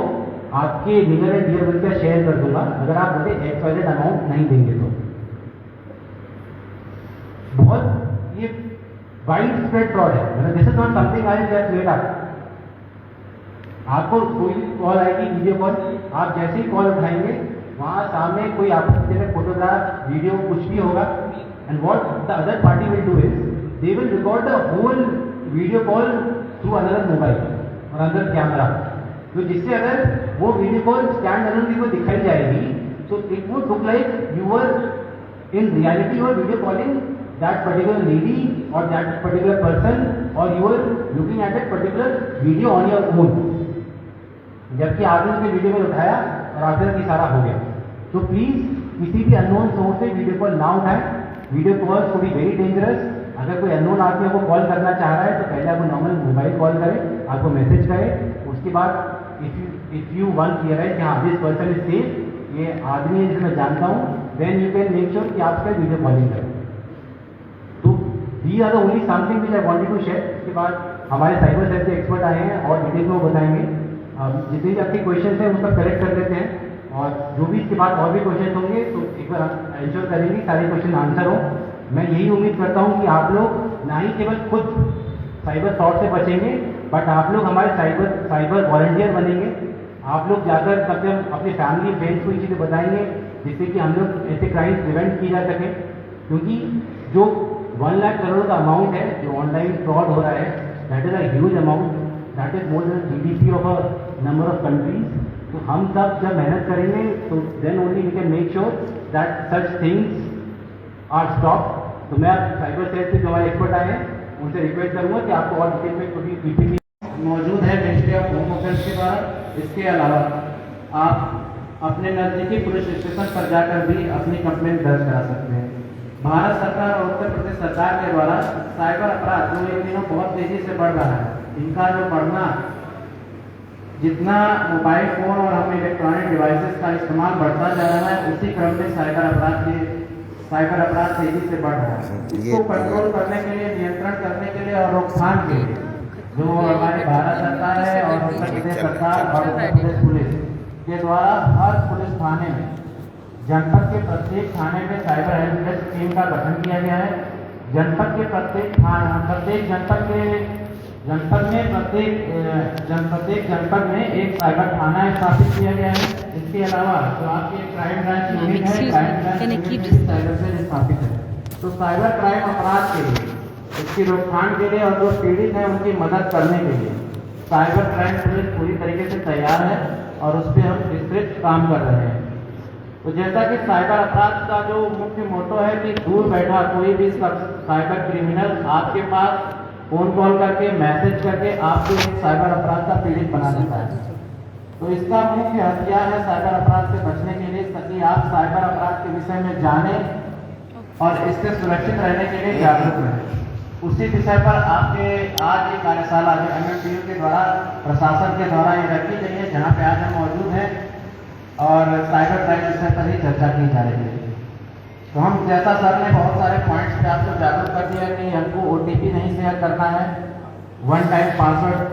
आपके नियर एंड डियर वन पे शेयर कर दूंगा अगर आप मुझे XYZ अमाउंट नहीं देंगे तो। बहुत ये वाइड स्प्रेड फ्रॉड है, मतलब this is not something I just made up. आपको कोई कॉल आएगी वीडियो कॉल, आप जैसे ही कॉल उठाएंगे वहाँ सामने कोई आपत्तिजनक फोटोग्राफ वीडियो कुछ भी होगा, and what the other party will do is they will record the whole video call through another mobile और अनदर कैमरा। तो जिससे अगर वो वीडियो कॉल स्टैंड अलोन को दिखाई जाएगी तो it would look like you were in reality you are video calling that particular lady और दैट पर्टिकुलर पर्सन, और you are looking at that particular video on your own, जबकि आपने उसके video में उठाया और आपके साथ इशारा हो गया। तो प्लीज़ किसी भी अननोन सोर्स से वीडियो कॉल ना उठाएं। वीडियो कॉल्स को बी वेरी डेंजरस। अगर कोई अननोन आदमी आपको कॉल करना चाह रहा है तो पहले आपको नॉर्मल मोबाइल कॉल करें, आपको मैसेज करें, उसके बाद इफ यू वन रियलाइज कि हाँ दिस पर्सन इज सेफ, ये आदमी है जिसे मैं जानता हूँ, then you can make sure कि आप उसका वीडियो कॉलिंग करें। तो these are the only something which I wanted to share. उसके बाद हमारे साइबर सेल से एक्सपर्ट आए हैं और डिटेल में वो बताएंगे। जितने भी आपके क्वेश्चन हैं उसका करेक्ट कर लेते हैं, और जो भी इसके बाद और भी क्वेश्चन होंगे तो एक बार एंश्योर करेंगे सारे क्वेश्चन आंसर हो। मैं यही उम्मीद करता हूँ कि आप लोग ना ही केवल खुद साइबर फ्रॉड से बचेंगे, बट आप लोग हमारे साइबर वॉलंटियर बनेंगे। आप लोग जाकर कम से कम अपने फैमिली फ्रेंड्स को ये चीज़ें बताएंगे जिससे कि हम लोग ऐसे क्राइम प्रिवेंट की जा सके। क्योंकि जो 1 लाख करोड़ का अमाउंट है जो ऑनलाइन फ्रॉड हो रहा है, that is a huge amount, that is more than GDP of a number of countries. तो हम सब जब मेहनत करेंगे तो then only we can make sure that such things are stop. तो मैं साइबर सेल से जो हमारे एक्सपर्ट आए हैं उनसे रिक्वेस्ट करूँगा कि आपको और डिटेल में छोटी PPT मौजूद है मिनिस्ट्री ऑफ होम अफेयर्स के द्वारा। इसके अलावा आप अपने नज़दीकी पुलिस स्टेशन पर जाकर भी अपनी कंप्लेंट दर्ज करा सकते हैं। भारत सरकार और उत्तर प्रदेश सरकार के द्वारा साइबर अपराध जो इन दिनों बहुत तेजी से बढ़ रहा है, इनका जो बढ़ना, जितना मोबाइल फोन और हम इलेक्ट्रॉनिक डिवाइसेस का इस्तेमाल बढ़ता जा रहा है, उसी क्रम में साइबर अपराध तेजी से बढ़ रहा है। इसको कंट्रोल करने के लिए, नियंत्रण करने के लिए और रोकथाम के लिए जो हमारी भारत सरकार है और उत्तर प्रदेश सरकार और उत्तर प्रदेश पुलिस के द्वारा हर पुलिस थाने में, जनपद के प्रत्येक थाने में साइबर हेल्प डेस्क टीम का गठन किया गया है। जनपद के प्रत्येक जनपद में एक साइबर थाना स्थापित किया गया है। इसके अलावा जो आपके क्राइम ब्रांच यूनिट है, crime branch unit cyber cell स्थापित है। तो साइबर क्राइम अपराध के लिए, इसकी रोकथाम के लिए और जो पीड़ित है उनकी मदद करने के लिए साइबर क्राइम पुलिस पूरी तरीके से तैयार है और उस पर हम विस्तृत काम कर रहे हैं। तो जैसा कि साइबर अपराध का जो मुख्य मोटो है कि दूर बैठा कोई भी साइबर क्रिमिनल आपके पास फोन कॉल करके, मैसेज करके आपको एक साइबर अपराध का पीड़ित बना देता है। तो इसका मुख्य हथियार है साइबर अपराध से बचने के लिए, ताकि आप साइबर अपराध के विषय में जानें और इससे सुरक्षित रहने के लिए जागरूक रहें। उसी विषय पर आपके आज ये कार्यशाला जो MMTU के द्वारा, प्रशासन के द्वारा ये रखी गई है, जहाँ पे आज हम मौजूद हैं और साइबर क्राइम विषय पर ही चर्चा की जा रही है। तो हम, जैसा सर ने बहुत सारे पॉइंट्स पे आपको जागरूक कर दिया कि हमको OTP नहीं शेयर करना है, वन टाइम पासवर्ड,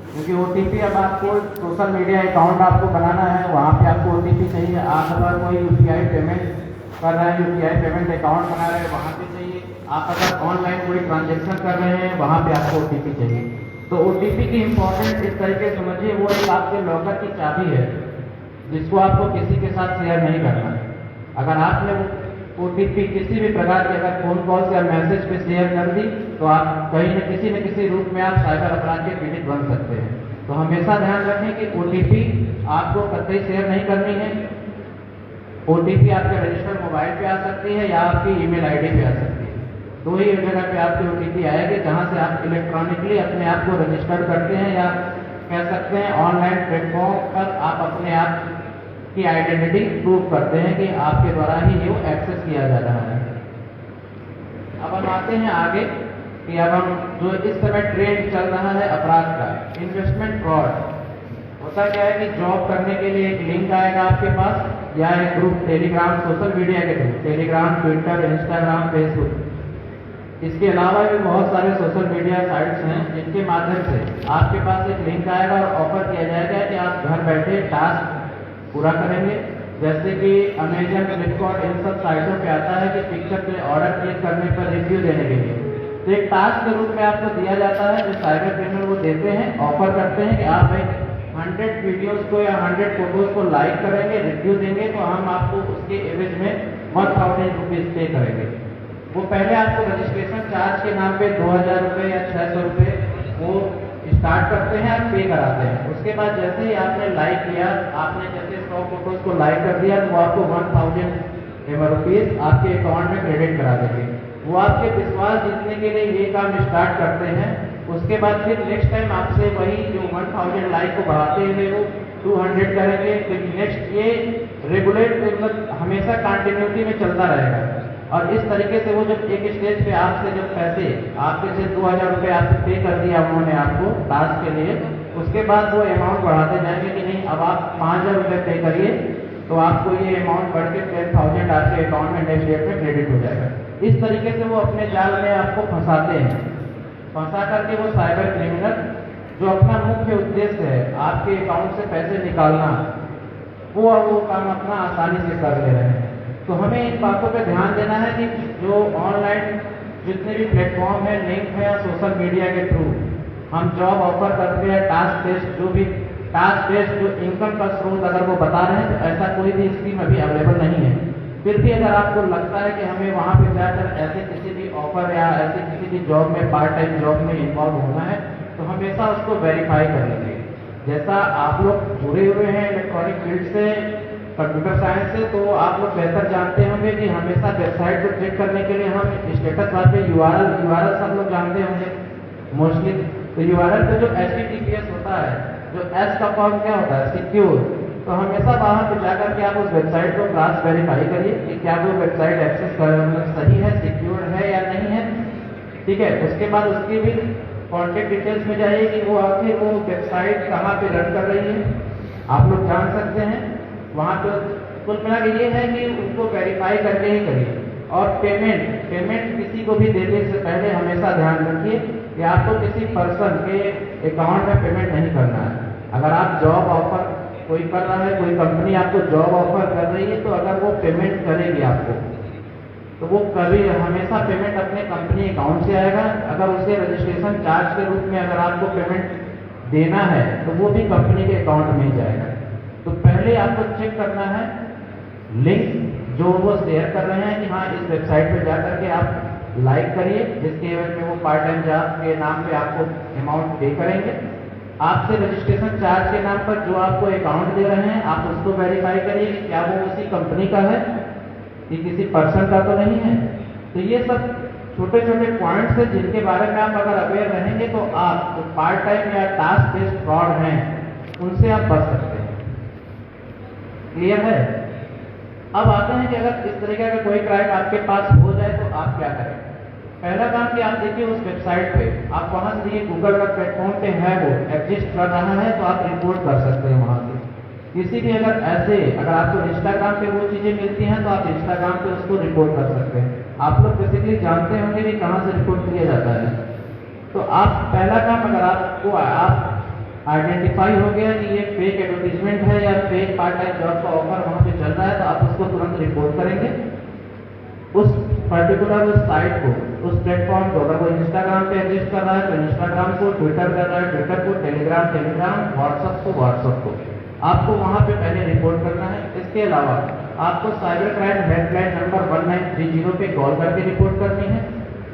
क्योंकि OTP अब आपको सोशल मीडिया अकाउंट आपको बनाना है, वहाँ पे आपको OTP चाहिए। आप अगर कोई UPI पेमेंट कर रहे हैं, UPI पेमेंट अकाउंट बना रहे हैं, वहाँ पे चाहिए। आप अगर ऑनलाइन कोई ट्रांजेक्शन कर रहे हैं, वहाँ पे आपको OTP चाहिए। तो OTP की इम्पोर्टेंस इस तरीके से समझिए, वो एक आपके लॉकर की चाबी है जिसको आपको किसी के साथ शेयर नहीं करना है। अगर आपने OTP किसी भी प्रकार के अगर फोन कॉल या मैसेज पे शेयर कर दी, तो आप कहीं न किसी रूप में आप साइबर अपराध के पीड़ित बन सकते हैं। तो हमेशा ध्यान रखें कि OTP आपको कतई शेयर नहीं करनी है। OTP आपके रजिस्टर्ड मोबाइल पे आ सकती है या आपकी ईमेल ID पे आ सकती है। दो ही जगह पे आपकी OTP आएगी जहाँ से आप इलेक्ट्रॉनिकली अपने आप को रजिस्टर करते हैं, या कह सकते हैं ऑनलाइन प्लेटफॉर्म पर आप अपने आप की आइडेंटिटी प्रूव करते हैं कि आपके द्वारा ही ये एक्सेस किया जा रहा है। अब हम आते हैं आगे कि अब हम जो इस समय ट्रेंड चल रहा है अपराध का, इन्वेस्टमेंट फ्रॉड। होता क्या है कि जॉब करने के लिए एक लिंक आएगा आपके पास, या एक ग्रुप टेलीग्राम, सोशल मीडिया के through, Telegram, Twitter, Instagram, Facebook, इसके अलावा भी बहुत सारे सोशल मीडिया साइट्स हैं जिनके माध्यम से आपके पास एक लिंक आएगा और ऑफर किया जाएगा कि आप घर बैठे टास्क पूरा करेंगे। जैसे कि अमेजन, फ्लिपकार्ट, इन सब साइटों पे आता है कि पिक्चर पे ऑर्डर क्लिक करने पर रिव्यू देने के लिए, तो एक टास्क के रूप में आपको दिया जाता है, जो साइबर क्रिमिनल वो देते हैं, ऑफर करते हैं कि आप भाई 100 वीडियोस को या 100 फोटोज को लाइक करेंगे, रिव्यू देंगे, तो हम आपको उसके एवज में 1000 रुपीज पे करेंगे। वो पहले आपको रजिस्ट्रेशन चार्ज के नाम पे 2000 रुपये या 600 रुपये वो स्टार्ट करते हैं, आप पे कराते हैं। उसके बाद जैसे ही आपने लाइक किया, आपने जैसे 100 फोटोज को लाइक कर दिया, तो वो आपको 1000 रुपीज आपके अकाउंट में क्रेडिट करा देंगे। वो आपके विश्वास जीतने के लिए ये काम स्टार्ट करते हैं। उसके बाद फिर नेक्स्ट टाइम आपसे वही जो 1000 लाइक को बढ़ाते हुए वो 200 करेंगे, फिर नेक्स्ट, ये रेगुलेट मतलब हमेशा कंटिन्यूटी में चलता रहेगा। और इस तरीके से वो जब एक स्टेज पे आपसे जब पैसे आपके से 2000 रुपये आपको पे कर दिया उन्होंने आपको टास्क के लिए, उसके बाद वो अमाउंट बढ़ाते जाएंगे कि नहीं अब आप 5000 रुपये पे करिए, तो आपको ये अमाउंट बढ़ के 10,000 आपके अकाउंट में नेक्स्ट डेट में क्रेडिट हो जाएगा। इस तरीके से वो अपने जाल में आपको फंसाते हैं। फंसा करके वो साइबर क्रिमिनल जो अपना मुख्य उद्देश्य है आपके अकाउंट से पैसे निकालना, वो काम अपना आसानी से कर ले रहे हैं। तो हमें इन बातों पे ध्यान देना है कि जो ऑनलाइन जितने भी प्लेटफॉर्म है, लिंक है, या सोशल मीडिया के थ्रू हम जॉब ऑफर करते हैं, टास्क बेस्ड, जो भी टास्क बेस्ड जो इनकम का स्रोत अगर वो बता रहे हैं, तो ऐसा कोई भी स्कीम अभी अवेलेबल नहीं है। फिर भी अगर आपको लगता है कि हमें वहाँ पे जाकर ऐसे किसी भी ऑफर या ऐसे किसी भी जॉब में, पार्ट टाइम जॉब में इन्वॉल्व होना है, तो हमेशा उसको वेरीफाई कर लीजिए। जैसा आप लोग जुड़े हुए हैं इलेक्ट्रॉनिक फील्ड से, कंप्यूटर साइंस से, तो आप लोग बेहतर जानते होंगे कि हमेशा वेबसाइट को चेक करने के लिए हम स्टेटस बार पे URL सब लोग जानते होंगे मोस्टली। तो URL पे जो HTTPS होता है, जो S का फॉर्म क्या होता है, सिक्योर, तो हमेशा वहाँ पे जाकर के आप उस वेबसाइट को क्रॉस वेरीफाई करिए कि क्या वो वेबसाइट एक्सेस कर सही है, सिक्योर है या नहीं है। ठीक है, उसके बाद उसकी भी कॉन्टेक्ट डिटेल्स में जाइए कि वो आखिर वो वेबसाइट कहाँ पे रन कर रही है, आप लोग जान सकते हैं। वहाँ पे कुल मिला के ये है कि उनको वेरीफाई करके ही करिए। और पेमेंट किसी को भी देने से पहले हमेशा ध्यान रखिए कि आपको किसी पर्सन के अकाउंट में पेमेंट नहीं करना है। अगर आप जॉब ऑफर कोई कर रहा है, कोई कंपनी आपको जॉब ऑफर कर रही है, तो अगर वो पेमेंट करेगी आपको, तो वो कभी हमेशा पेमेंट अपने कंपनी अकाउंट से आएगा। अगर उसे रजिस्ट्रेशन चार्ज के रूप में अगर आपको पेमेंट देना है तो वो भी कंपनी के अकाउंट में ही जाएगा। तो पहले आपको चेक करना है लिंक जो वो शेयर कर रहे हैं कि हाँ इस वेबसाइट पे जाकर के आप लाइक करिए, जिसके एवज में वो पार्ट टाइम जॉब के नाम पे आपको अमाउंट पे करेंगे। आपसे रजिस्ट्रेशन चार्ज के नाम पर जो आपको अकाउंट दे रहे हैं, आप उसको वेरीफाई करिए कि क्या वो उसी कंपनी का है कि किसी पर्सन का तो नहीं है। तो ये सब छोटे छोटे पॉइंट्स हैं जिनके बारे में आप अगर अवेयर रहेंगे तो आप जो पार्ट टाइम या टास्क बेस्ड फ्रॉड हैं उनसे आप बच सकते हैं। क्लियर है? अब आते हैं कि अगर इस तरीके का कोई क्राइम आपके पास हो जाए तो आप क्या करें। पहला काम कि आप देखिए उस वेबसाइट पे, आप वहां से देखिए गूगल का प्लेटफॉर्म पे है वो एग्जिस्ट कर रहा है, तो आप रिपोर्ट कर सकते हैं वहां से। किसी भी अगर आपको इंस्टाग्राम पे वो चीजें मिलती हैं तो आप इंस्टाग्राम पे उसको रिपोर्ट कर सकते हैं। आप लोग बेसिकली जानते होंगे कि कहाँ से रिपोर्ट किया जाता है। तो आप पहला काम, अगर आप आइडेंटिफाई हो गया कि ये फेक एडवर्टीजमेंट है या फेक पार्ट टाइम जॉब का ऑफर वहां पे चल रहा है, तो आप उसको तुरंत रिपोर्ट करेंगे। उस पर्टिकुलर उस साइट को, उस प्लेटफॉर्म को, अगर वो इंस्टाग्राम पे एग्जिस्ट कर रहा है तो इंस्टाग्राम को, ट्विटर कर रहा है ट्विटर को, टेलीग्राम, व्हाट्सएप को आपको वहां पे पहले रिपोर्ट करना है। इसके अलावा आपको साइबर क्राइम हेल्पलाइन नंबर 1930 पे कॉल करके रिपोर्ट करनी है,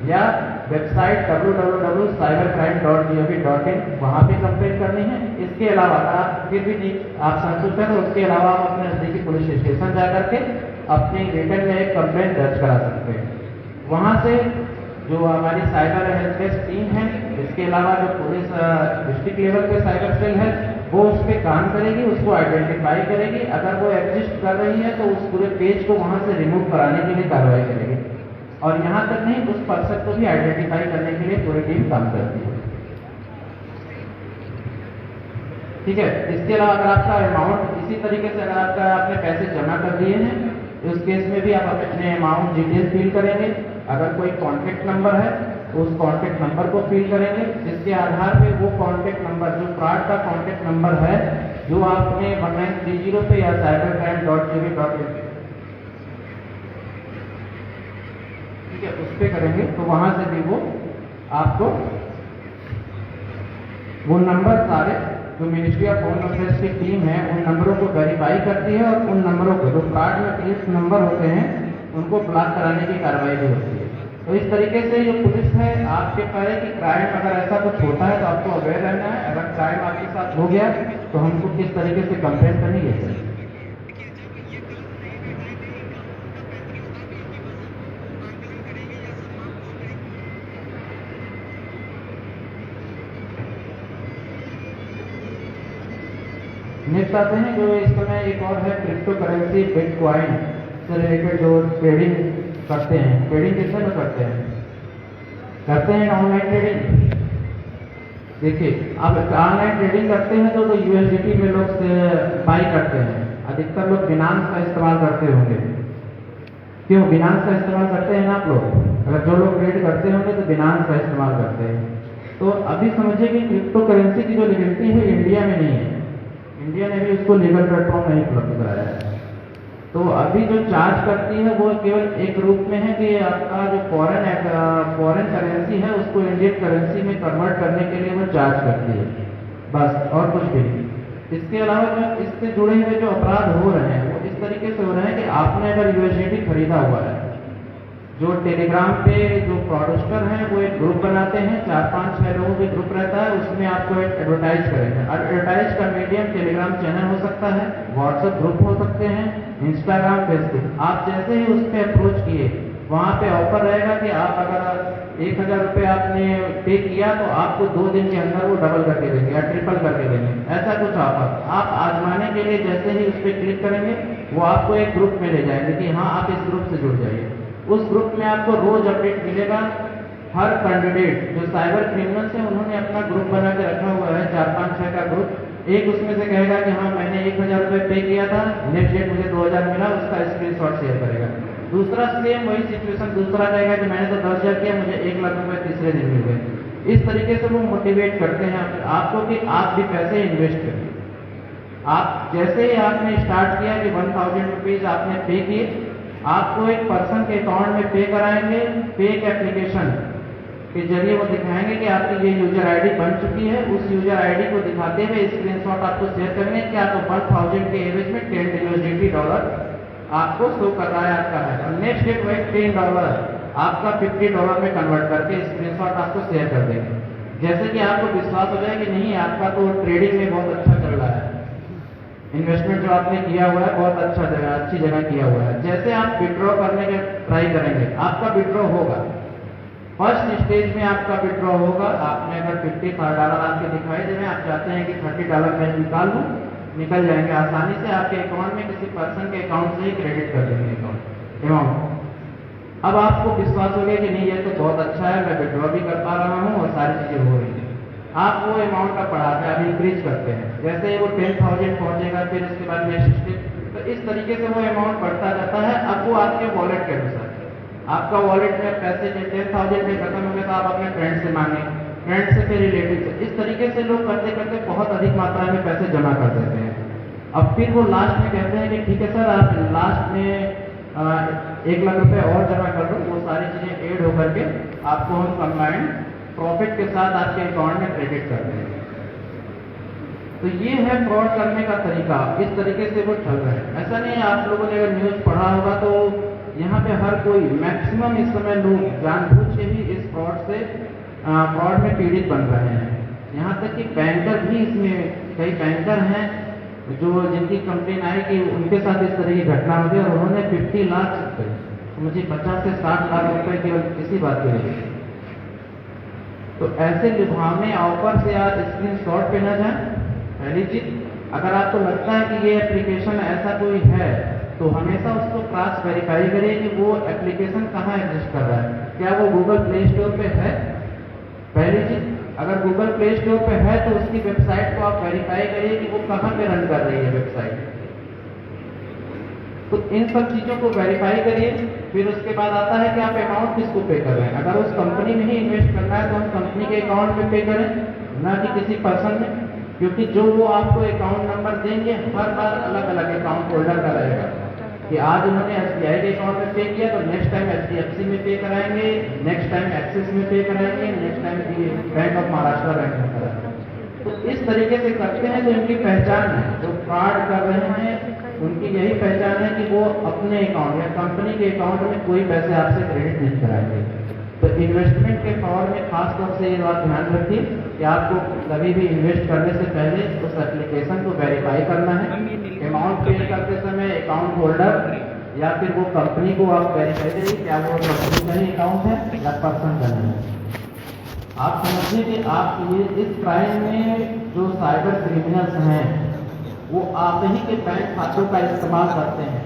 या वेबसाइट www.cybercrime.gov.in वहाँ पे कंप्लेन करनी है। इसके अलावा अगर आप फिर भी नहीं आप संतुष्ट हैं तो उसके अलावा आप अपने नजदीकी पुलिस स्टेशन जा करके अपनी रिटर्न में एक कंप्लेंट दर्ज करा सकते हैं। वहाँ से जो हमारी साइबर हेल्प डेस्क टीम है, इसके अलावा जो पुलिस डिस्ट्रिक्ट लेवल पे साइबर सेल है, वो उस पर काम करेगी, उसको आइडेंटिफाई करेगी। अगर वो एग्जिस्ट कर रही है तो उस पूरे पेज को वहाँ से रिमूव कराने के लिए कार्रवाई करेगी। और यहाँ तक नहीं, उस पर्सन को भी आइडेंटिफाई करने के लिए पूरी टीम काम करती है। ठीक है, इसके अलावा अगर आपका अमाउंट इसी तरीके से अगर आपने पैसे जमा कर दिए हैं, उस केस में भी आप अपने अमाउंट डिटेल फिल करेंगे। अगर कोई कॉन्टेक्ट नंबर है तो उस कॉन्टेक्ट नंबर को फिल करेंगे, जिसके आधार पे वो कॉन्टेक्ट नंबर जो फ्रॉड का कॉन्टेक्ट नंबर है जो आपने 1930 पे या cybercrime.gov.in ठीक है उस पर करेंगे, तो वहां से भी वो आपको वो नंबर सारे जो मिनिस्ट्री ऑफ होम अफेयर्स की टीम है उन नंबरों को वेरीफाई करती है, और उन नंबरों को जो फ्रॉड में पुलिस नंबर होते हैं उनको ब्लॉक कराने की कार्रवाई भी होती है। तो इस तरीके से जो पुलिस है आपके पहले कि क्राइम अगर ऐसा कुछ होता है तो आपको अवेयर रहना है। अगर क्राइम आपके साथ हो गया तो हमको किस तरीके से कंप्लेंट करनी है। नेक्स्ट आते हैं जो इस समय एक और है क्रिप्टो करेंसी बिटकॉइन से रिलेटेड जो ट्रेडिंग करते हैं। ट्रेडिंग किससे में करते हैं ऑनलाइन ट्रेडिंग। देखिए आप ऑनलाइन ट्रेडिंग करते हैं तो यूएसडीटी में लोग बाई करते हैं। अधिकतर लोग बिनांस का इस्तेमाल करते होंगे। क्यों बिनांस का इस्तेमाल करते हैं ना आप लोग? अगर जो लोग ट्रेड करते होंगे तो बिनांस का इस्तेमाल करते हैं। तो अभी समझिए कि क्रिप्टो करेंसी की जो लिमिटेशन है इंडिया में नहीं है। इंडिया ने भी उसको लीगल प्लेटफॉर्म नहीं उपलब्ध कराया है। तो अभी जो चार्ज करती है वो केवल एक रूप में है कि आपका जो फॉरेन करेंसी है उसको इंडियन करेंसी में कन्वर्ट करने के लिए वो चार्ज करती है, बस और कुछ भी नहीं। इसके अलावा जो इससे जुड़े हुए जो अपराध हो रहे हैं वो इस तरीके से हो रहे हैं कि आपने अगर यूएसडीटी खरीदा हुआ है, जो टेलीग्राम पे जो फ्रॉडस्टर हैं वो एक ग्रुप बनाते हैं, 4-5-6 लोगों के ग्रुप रहता है, उसमें आपको एक एडवर्टाइज करेंगे। एडवर्टाइज का मीडियम टेलीग्राम चैनल हो सकता है, व्हाट्सएप ग्रुप हो सकते हैं, इंस्टाग्राम, फेसबुक। आप जैसे ही उस पर अप्रोच किए वहाँ पे ऑफर रहेगा कि आप अगर 1000 रुपये आपने पे किया तो आपको 2 दिन के अंदर वो डबल करके देंगे या ट्रिपल करके देंगे, ऐसा कुछ ऑफर। आप आजमाने के लिए जैसे ही उस पर क्लिक करेंगे वो आपको एक ग्रुप में ले जाएंगे कि हाँ आप इस ग्रुप से जुड़ जाइए। उस ग्रुप में आपको रोज अपडेट मिलेगा। हर कैंडिडेट जो साइबर क्रिमिनल्स हैं उन्होंने अपना ग्रुप बना के रखा हुआ है, 4-5-6 का ग्रुप। एक उसमें से कहेगा कि हाँ मैंने 1000 रुपये पे किया था, नेक्स्ट डेट मुझे 2000 मिला, उसका स्क्रीनशॉट शेयर करेगा। दूसरा सेम वही सिचुएशन, दूसरा कहेगा कि मैंने तो 10,000 किया, मुझे 1 लाख रुपए तीसरे दिन मिल गए। इस तरीके से वो मोटिवेट करते हैं आपको कि आप भी पैसे इन्वेस्ट करिए। आप जैसे ही आपने स्टार्ट किया कि 1000 रुपीज आपने पे किए, आपको एक पर्सन के अकाउंट में पे कराएंगे, फेक एप्लीकेशन के जरिए वो दिखाएंगे कि आपकी ये यूजर आईडी बन चुकी है। उस यूजर आईडी को दिखाते हुए स्क्रीनशॉट आपको शेयर करेंगे कि आपको 1000 के एवरेज में $10 आपको शो कर रहा है आपका है, और नेक्स्ट डेट वही $10 आपका $50 में कन्वर्ट करके स्क्रीनशॉट आपको शेयर कर देंगे। जैसे कि आपको विश्वास हो जाए कि नहीं आपका तो ट्रेडिंग में बहुत अच्छा चल रहा है, इन्वेस्टमेंट जो आपने किया हुआ है बहुत अच्छी जगह किया हुआ है। जैसे आप विड्रॉ करने के ट्राई करेंगे, आपका विड्रॉ होगा, फर्स्ट स्टेज में आपका विड्रॉ होगा। आपने अगर $50 आपके दिखाई दे रहे हैं, आप चाहते हैं कि $30 मैं निकाल लूँ, निकल जाएंगे आसानी से आपके अकाउंट में, किसी पर्सन के अकाउंट से ही क्रेडिट कर देंगे अमाउंट। अब आपको विश्वास हो गया कि नहीं ये तो बहुत अच्छा है, मैं विड्रॉ भी कर पा रहा हूँ और सारी चीज़ें हो रही हैं। आप वो अमाउंट का बढ़ाते हैं, आप इंक्रीज करते हैं। जैसे वो 10,000 पहुँचेगा, फिर इसके बाद नेक्स्ट स्टेप, तो इस तरीके से वो अमाउंट बढ़ता जाता है। अब वो आपके वॉलेट के अनुसार, आपका वॉलेट में पैसे 10,000 में खत्म हो गए तो आप अपने फ्रेंड से मांगे, फ्रेंड से फिर रिलेटिव से, इस तरीके से लोग करते करते बहुत अधिक मात्रा में पैसे जमा कर देते हैं। अब फिर वो लास्ट में कहते हैं कि ठीक है सर आप लास्ट में 1 लाख रुपए और जमा कर दो, वो सारी चीज़ें ऐड होकर के आपको हम कंबाइंड प्रॉफिट के साथ आपके अकाउंट में क्रेडिट कर देंगे। तो ये है फ्रॉड करने का तरीका, इस तरीके से वो चल रहे हैं। ऐसा नहीं है, आप लोगों ने अगर न्यूज़ पढ़ा होगा तो यहाँ पे हर कोई मैक्सिमम इस समय लोग जानबूझ के ही इस फ्रॉड में पीड़ित बन रहे हैं। यहाँ तक कि बैंकर भी इसमें, कई बैंकर हैं जो जिनकी कंप्लेन आई कि उनके साथ इस तरह की घटना हो गई और उन्होंने 50 लाख मुझे 50 से 60 लाख रुपए केवल किसी बात के लिए। तो ऐसे लुभावने ऑफर से आप स्क्रीनशॉट पे ना जाएं। पहली चीज, अगर आपको लगता है कि ये एप्लीकेशन ऐसा कोई है तो हमेशा उसको क्रॉस वेरीफाई करिए कि वो एप्लीकेशन कहाँ एग्जिस्ट कर रहा है, क्या वो गूगल प्ले स्टोर पे है। पहली चीज, अगर गूगल प्ले स्टोर पे है तो उसकी वेबसाइट को आप वेरीफाई करिए कि वो कहाँ पे रन कर रही है वेबसाइट। तो इन सब चीजों को वेरीफाई करिए। फिर उसके बाद आता है कि आप अमाउंट किसको पे कर रहे हैं। अगर उस कंपनी में ही इन्वेस्ट करना है तो हम कंपनी के अकाउंट में पे करें, ना कि किसी पर्सन में, क्योंकि जो वो आपको अकाउंट नंबर देंगे हर बार अलग अलग अकाउंट होल्डर का रहेगा कि आज उन्होंने SBI के अकाउंट में पे किया तो नेक्स्ट टाइम HDFC में पे कराएंगे, नेक्स्ट टाइम एक्सिस में पे कराएंगे, next time bank of Maharashtra bank में कराएंगे। तो इस तरीके से करते हैं तो इनकी पहचान है, जो फ्रॉड कर रहे हैं उनकी यही पहचान है कि वो अपने अकाउंट या कंपनी के अकाउंट में कोई पैसे आपसे क्रेडिट नहीं कराएंगे। तो इन्वेस्टमेंट के फ्रॉड में खास तौर से ये बात ध्यान रखिए कि आपको कभी भी इन्वेस्ट करने से पहले उस एप्लीकेशन को वेरीफाई करना है। अमाउंट पे करते समय अकाउंट होल्डर या फिर वो कंपनी को आप वेरीफाई करिए क्या वो कंपनी का ही अकाउंट है या पर्सन का नहीं है। आप समझिए कि आप ये इस क्राइम में जो साइबर क्रिमिनल्स हैं वो आप ही के बैंक खातों का इस्तेमाल करते हैं।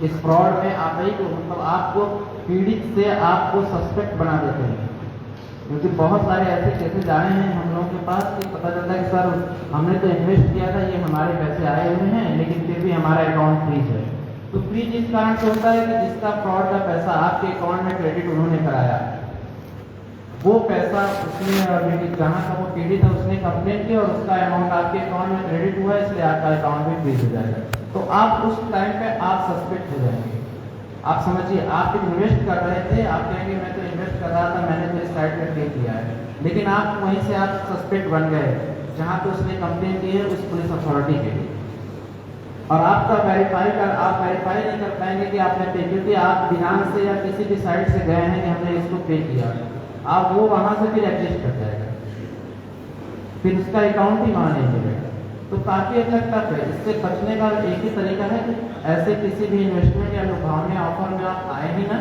इस फ्रॉड में आप ही को, मतलब आपको पीड़ित से आपको सस्पेक्ट बना देते हैं, क्योंकि बहुत सारे ऐसे केसेज आए हैं हम लोगों के पास कि पता चलता है कि सर हमने तो इन्वेस्ट किया था, ये हमारे पैसे आए हुए हैं लेकिन फिर भी हमारा अकाउंट फ्रीज है। तो फ्रीज इस कारण से होता है कि जिसका फ्रॉड का पैसा आपके अकाउंट में क्रेडिट उन्होंने कराया, वो पैसा उसने जहाँ का वो पीड़ित है उसने कंप्लेन की और उसका अमाउंट आपके अकाउंट में क्रेडिट हुआ है, इसलिए आपका अकाउंट भी फ्रीज हो जाएगा। तो आप उस टाइम पे आप सस्पेक्ट हो जाएंगे। आप समझिए, आप इन्वेस्ट कर रहे थे, आप कहेंगे मैं तो इन्वेस्ट कर रहा था, मैंने तो इस साइट में पे किया है, लेकिन आप वहीं से आप सस्पेक्ट बन गए जहाँ पे उसने कंप्लेन की है उस पुलिस अथॉरिटी के लिए, और आपका आप वेरीफाई नहीं कर पाएंगे कि आपने पे, क्योंकि आप दिनांक से या किसी भी साइट से गए हैं कि हमने इसको पे किया, आप वो वहाँ से फिर एडजस्ट कर जाएगा, फिर उसका अकाउंट ही वहाँ नहीं मिलेगा। तो काफ़ी अच्छा टफ है। इससे बचने का एक ही तरीका है कि ऐसे किसी भी इन्वेस्टमेंट या लुभावने ऑफर में आप आए ही ना,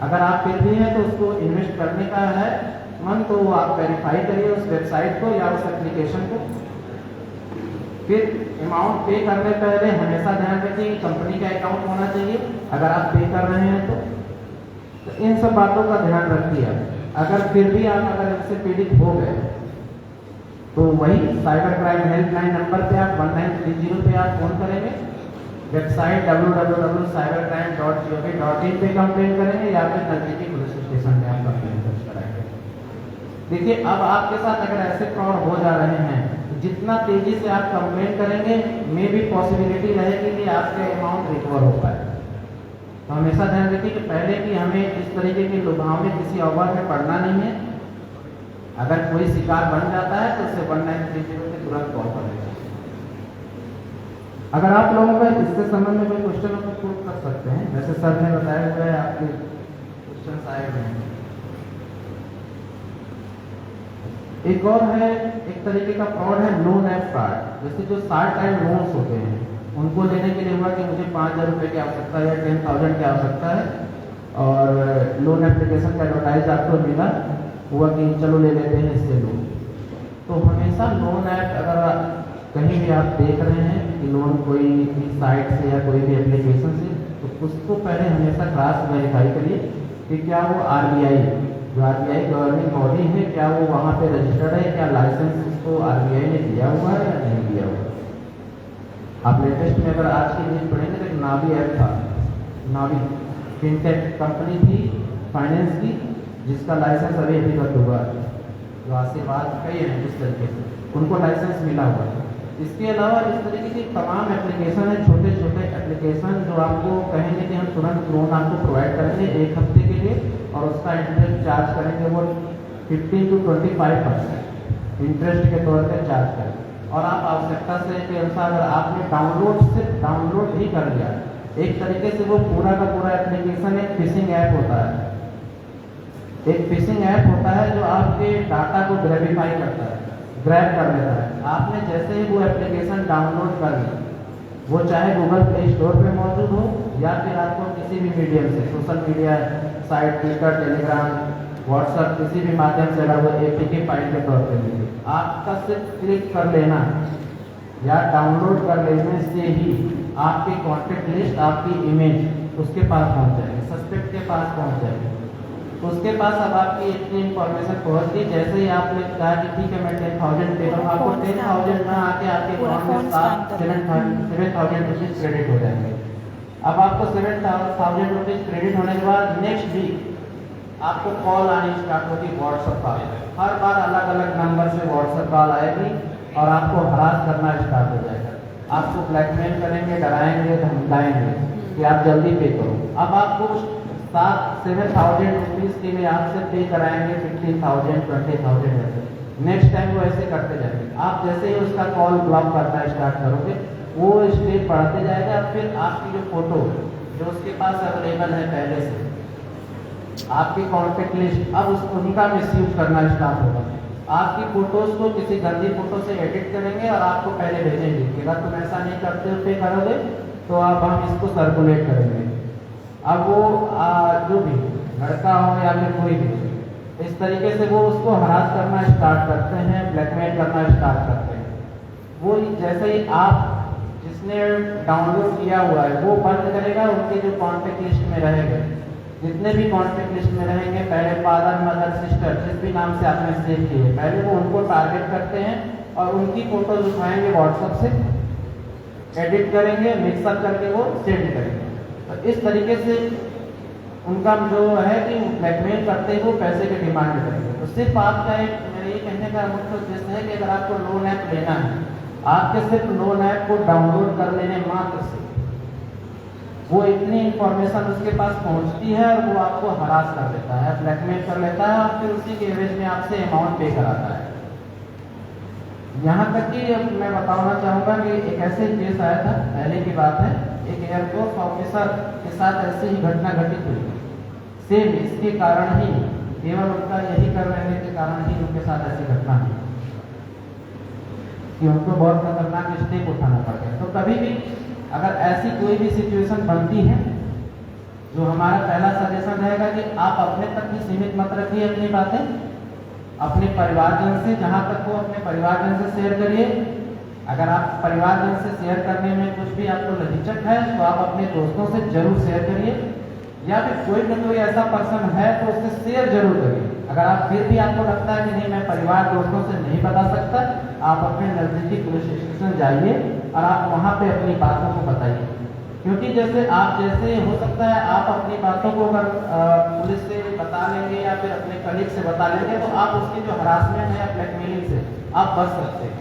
अगर आप फिर भी हैं तो उसको इन्वेस्ट करने का है मन, तो आप वेरीफाई करिए उस वेबसाइट को या उस एप्लीकेशन को। फिर अमाउंट पे करने पहले हमेशा ध्यान रखिए कि कंपनी का अकाउंट होना चाहिए अगर आप पे कर रहे हैं तो इन सब बातों का ध्यान रखिए। अगर फिर भी आप अगर इससे पीड़ित हो गए तो वही साइबर क्राइम हेल्पलाइन नंबर पे आप 1930 पे आप फोन करेंगे, वेबसाइट www.cybercrime.gov.in पे कंप्लेन करेंगे या फिर नजदीकी पुलिस स्टेशन में आप कंप्लेन दर्ज कराएंगे। देखिए अब आपके साथ अगर ऐसे फ्रॉड हो जा रहे हैं, जितना तेजी से आप कंप्लेन करेंगे में भी पॉसिबिलिटी रहेगी कि आपके अमाउंट रिकवर हो पाए। तो हमेशा ध्यान रखिए कि पहले भी हमें इस तरीके के लुभाव में किसी अवसर में पड़ना नहीं है। अगर कोई शिकार बन जाता है तो उसे 1930 पे तुरंत कॉल करें। अगर आप लोगों का इससे संबंध में कोई क्वेश्चन हो तो पूछ कर सकते हैं, वैसे सर ने बताया हुआ है आपके क्वेश्चन आए हुए हैं। एक और है, एक तरीके का फ्रॉड है लोन ऐप फ्रॉड। जैसे जो शार्ट टाइम लोन्स होते हैं उनको लेने के लिए हुआ कि मुझे 5,000 रुपये की आवश्यकता है या 10,000 की आवश्यकता है और लोन एप्लीकेशन का एडवर्टाइज आपको मिला हुआ कि चलो ले लेते हैं इससे लोन। तो हमेशा लोन ऐप अगर कहीं भी आप देख रहे हैं कि लोन कोई भी साइट से या कोई भी एप्लीकेशन से, तो उसको पहले हमेशा क्रॉस वेरीफाई करिए कि क्या वो RBI जो RBI गवर्निंग बॉडी है क्या वो वहाँ पे रजिस्टर्ड है, क्या लाइसेंस उसको RBI ने दिया हुआ है या नहीं दिया हुआ है। आप लेटेस्ट में अगर आज की न्यूज पढ़ेंगे तो एक नावी ऐप था, नावी फिनटेक कंपनी थी फाइनेंस की, जिसका लाइसेंस अभी रद्द हुआ है। जो आशीर्वाद कई हैं जिस तरीके से उनको लाइसेंस मिला हुआ है। इसके अलावा इस तरीके की तमाम एप्लीकेशन है, छोटे छोटे एप्लीकेशन जो आपको कहेंगे कि हम तुरंत लोन आपको प्रोवाइड करेंगे 1 हफ्ते के लिए और उसका इंटरेस्ट चार्ज करेंगे वो 15 to 25% इंटरेस्ट के तौर पर चार्ज करेंगे। और आप आवश्यकता से के अनुसार अगर आपने सिर्फ डाउनलोड ही कर लिया, एक तरीके से वो पूरा का पूरा एप्लीकेशन एक फिशिंग ऐप होता है। एक फिशिंग ऐप होता है जो आपके डाटा को ग्रैब कर लेता है। आपने जैसे ही वो एप्लीकेशन डाउनलोड कर ली, वो चाहे गूगल प्ले स्टोर पे मौजूद हो या फिर आपको किसी भी मीडियम से social media site Twitter Telegram WhatsApp किसी भी माध्यम से अगर वो APK फाइल के तौर पर मिले, आपका सिर्फ क्लिक कर लेना या डाउनलोड कर लेने से ही आपकी कॉन्टेक्ट लिस्ट आपकी इमेज उसके पास पहुंच जाएगी, सस्पेक्ट के पास पहुंच जाएगी। उसके पास अब आपकी इतनी इन्फॉर्मेशन पहुंच गई, जैसे ही आपने कहा कि ठीक है मैं 10,000 पे करूँगा, आपको 10,000 ना आके आपके अकाउंट में 7,000 रुपीज़ क्रेडिट हो जाएंगे। अब आपको 7,000 रुपीज़ क्रेडिट होने के बाद नेक्स्ट वीक आपको कॉल आनी स्टार्ट होगी व्हाट्सएप कॉल। हर बार अलग अलग नंबर से व्हाट्सएप कॉल आएगी और आपको हरास करना स्टार्ट हो जाएगा। आपको ब्लैकमेल करेंगे, डराएंगे, धमकाएंगे कि आप जल्दी पे करो। अब आपको 7,000 रुपीज़ के लिए आपसे पे कराएंगे 15,000 20,000 ऐसे। नेक्स्ट टाइम वो ऐसे करते जाएंगे। आप जैसे ही उसका कॉल ब्लॉक करना स्टार्ट करोगे वो स्टेप बढ़ते जाएगा। फिर आपकी जो फोटो जो उसके पास अवेलेबल है पहले से आपकी कॉन्टेक्ट लिस्ट, अब उनका मिसयूज करना स्टार्ट होगा। आपकी फोटोज को किसी गंदी फोटो से एडिट करेंगे और आपको पहले भेजेंगे कि अगर तुम ऐसा नहीं करते हो पे करोगे तो अब हम इसको सर्कुलेट करेंगे। अब वो जो भी लड़का हो या फिर कोई भी इस तरीके से वो उसको हरास करना स्टार्ट करते हैं, ब्लैकमेल करना स्टार्ट करते हैं। वो जैसे ही आप जिसने डाउनलोड किया हुआ है वो बंद करेगा, उनके जो कॉन्टेक्ट लिस्ट में रहेंगे, जितने भी कॉन्टेक्ट लिस्ट में रहेंगे, पहले फादर मदर सिस्टर जिस भी नाम से आपने सेव किए, पहले वो उनको टारगेट करते हैं और उनकी फोटोज उठाएंगे व्हाट्सएप से, एडिट करेंगे, मिक्सअप करके वो सेंड करेंगे। तो इस तरीके से उनका जो है कि ब्लैकमेल करते हैं वो पैसे के डिमांड करेंगे। तो सिर्फ आपका एक मेरा ये कहने का मुख्य उद्देश्य है कि अगर आपको लोन ऐप लेना है, आपके सिर्फ लोन ऐप को डाउनलोड कर लेने मात्र से वो इतनी इंफॉर्मेशन उसके पास पहुंचती है और वो आपको हरास कर देता है, ब्लैकमेल कर लेता है और फिर उसी के एवज में आपसे अमाउंट पे कराता है। यहाँ तक कि मैं बताना चाहूँगा कि एक ऐसे केस आया था, पहले की बात है, एक एयरफोर्स ऑफिसर के साथ ऐसी ही घटना घटित हुई। सेम इसके कारण ही, केवल उनका यही कर रहने के कारण ही उनके साथ ऐसी घटना हुई कि उनको बहुत खतरनाक स्टेप उठाना पड़ गया। तो कभी भी अगर ऐसी कोई भी सिचुएशन बनती है जो हमारा पहला सजेशन रहेगा कि आप अपने तक ही सीमित मत रखिए अपनी बातें, अपने परिवारजन से, जहाँ तक वो अपने परिवारजन से शेयर करिए। अगर आप परिवारजन से शेयर करने में कुछ भी आपको लचक है तो आप अपने दोस्तों से जरूर शेयर करिए, या फिर कोई न कोई ऐसा पर्सन है तो उससे शेयर जरूर करिए। अगर आप फिर भी आपको लगता है कि नहीं मैं परिवार दोस्तों से नहीं बता सकता, आप अपने नज़दीकी पुलिस स्टेशन जाइए और आप वहाँ पे अपनी बातों को बताइए। क्योंकि जैसे हो सकता है आप अपनी बातों को अगर पुलिस से बता लेंगे या फिर अपने कलीग से बता लेंगे तो आप उसकी जो हरासमेंट है या ब्लैकमेलिंग से आप बच सकते हैं,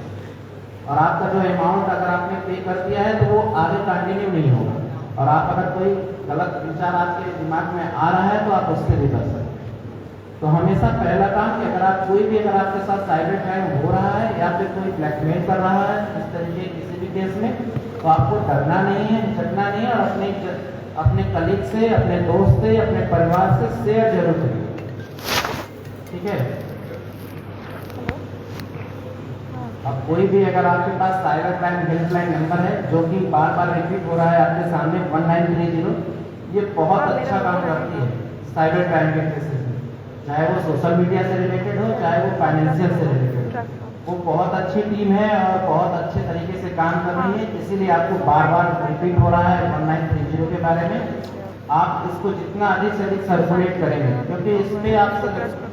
और आपका जो अमाउंट अगर आपने पे कर दिया है तो वो आगे कंटिन्यू नहीं होगा, और आप अगर कोई गलत विचार आपके दिमाग में आ रहा है तो आप उससे भी बच सकते हैं। तो हमेशा पहला काम कि अगर आप कोई भी अगर आपके साथ साइबर क्राइम हो रहा है या फिर कोई ब्लैकमेल कर रहा है इस तरीके किसी भी केस में, तो आपको डरना नहीं है, झिझकना नहीं है, और अपने कलीग से, अपने दोस्त से, अपने परिवार से शेयर जरूर करिए, ठीक है। अब कोई भी अगर आपके पास साइबर क्राइम हेल्पलाइन नंबर है जो कि बार बार रिपीट हो रहा है आपके सामने 1930, ये बहुत अच्छा काम करती है साइबर क्राइम के केसेस में, चाहे वो सोशल मीडिया से रिलेटेड हो, चाहे वो फाइनेंशियल से रिलेटेड हो। वो बहुत अच्छी टीम है और बहुत अच्छे तरीके से काम कर रही है, इसीलिए आपको बार बार रिपीट हो रहा है 1930 के बारे में। आप इसको जितना अधिक से अधिक सर्कुलेट करेंगे, क्योंकि इसमें आप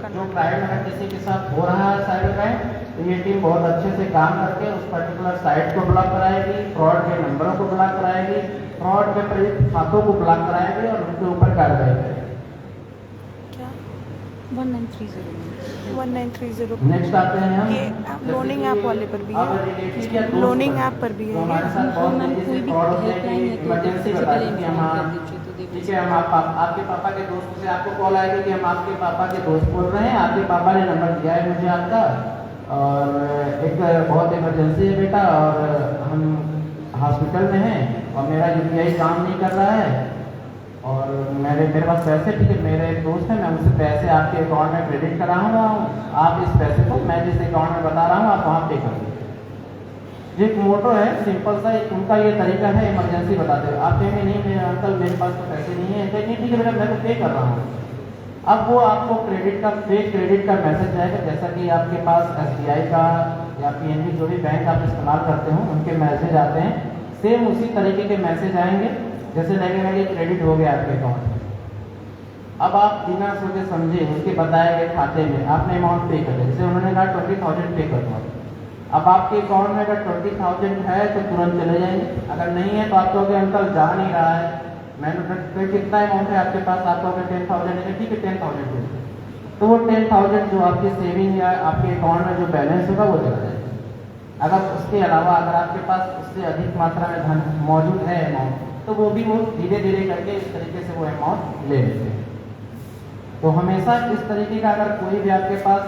जो क्राइम अगर किसी के साथ हो रहा है साइबर क्राइम, तो ये टीम बहुत अच्छे से काम करके उस पर्टिकुलर साइट को ब्लॉक कराएगी, फ्रॉड के नंबरों को ब्लॉक कराएगी, फ्रॉड के प्रेरित खातों को ब्लॉक कराएगी और उनके ऊपर कार्रवाई करेगी। 1930 नेक्स्ट आते हैं हम, ये लोनिंग ऐप वाले पर भी अब है, related या दोस्त लोनिंग पर, ऐप पर भी तो है हमारे साथ बहुत मैम तेजी कोई से भी फ्रॉड होते हैं हेल्पलाइन कि है तो इमरजेंसी फिजिकली बता दीजिए हम, इन्फॉर्म कर दीजिए तो दे ठीक है, हम आपके पापा के दोस्त से आपको कॉल आएगी कि हम आपके पापा के दोस्त बोल रहे हैं, आपके पापा ने नंबर दिया है मुझे आपका, और एक बहुत इमरजेंसी है बेटा, और हम हॉस्पिटल में हैं और मेरा यूपीआई काम नहीं कर रहा है, और मेरे पास पैसे, ठीक है, मेरे एक दोस्त है, मैं उनसे पैसे आपके अकाउंट में क्रेडिट करा रहा हूँ, आप इस पैसे को मैं जिस अकाउंट में बता रहा हूँ आप वहाँ पे कर दीजिए। एक मोटो है सिंपल सा, एक उनका ये तरीका है इमरजेंसी बताते हुए। आप कहेंगे नहीं मेरे अंकल मेरे पास तो पैसे नहीं है, कहेंगे ठीक है बेटा मैं तो पे कर रहा हूँ। अब वो आपको फेक क्रेडिट का मैसेज आएगा, जैसा कि आपके पास SBI का या PNB जो भी बैंक आप इस्तेमाल करते हो उनके मैसेज आते हैं, सेम उसी तरीके के मैसेज आएंगे, जैसे लगेगा कि क्रेडिट हो गया आपके अकाउंट में। अब आप बिना सोचे समझे उसके बताए गए खाते में आपने अमाउंट पे कर दिया, जैसे उन्होंने कहा 20,000 पे कर दो। अब आपके अकाउंट में अगर 20,000 है तो तुरंत चले जाएंगे, अगर नहीं है तो आप कहोगे अंकल जा नहीं रहा है, मैंने कितना अमाउंट है आपके पास, आप कहोगे 10,000 है, ठीक है 10,000 दे दो, तो वो 10,000 जो आपकी सेविंग या आपके अकाउंट में जो बैलेंस होगा वो चला जाएगा। अगर उसके अलावा अगर आपके पास उससे अधिक मात्रा में धन मौजूद है अमाउंट, तो वो धीरे धीरे करके इस तरीके से वो अमाउंट ले लेते हैं। तो हमेशा इस तरीके का अगर कोई भी आपके पास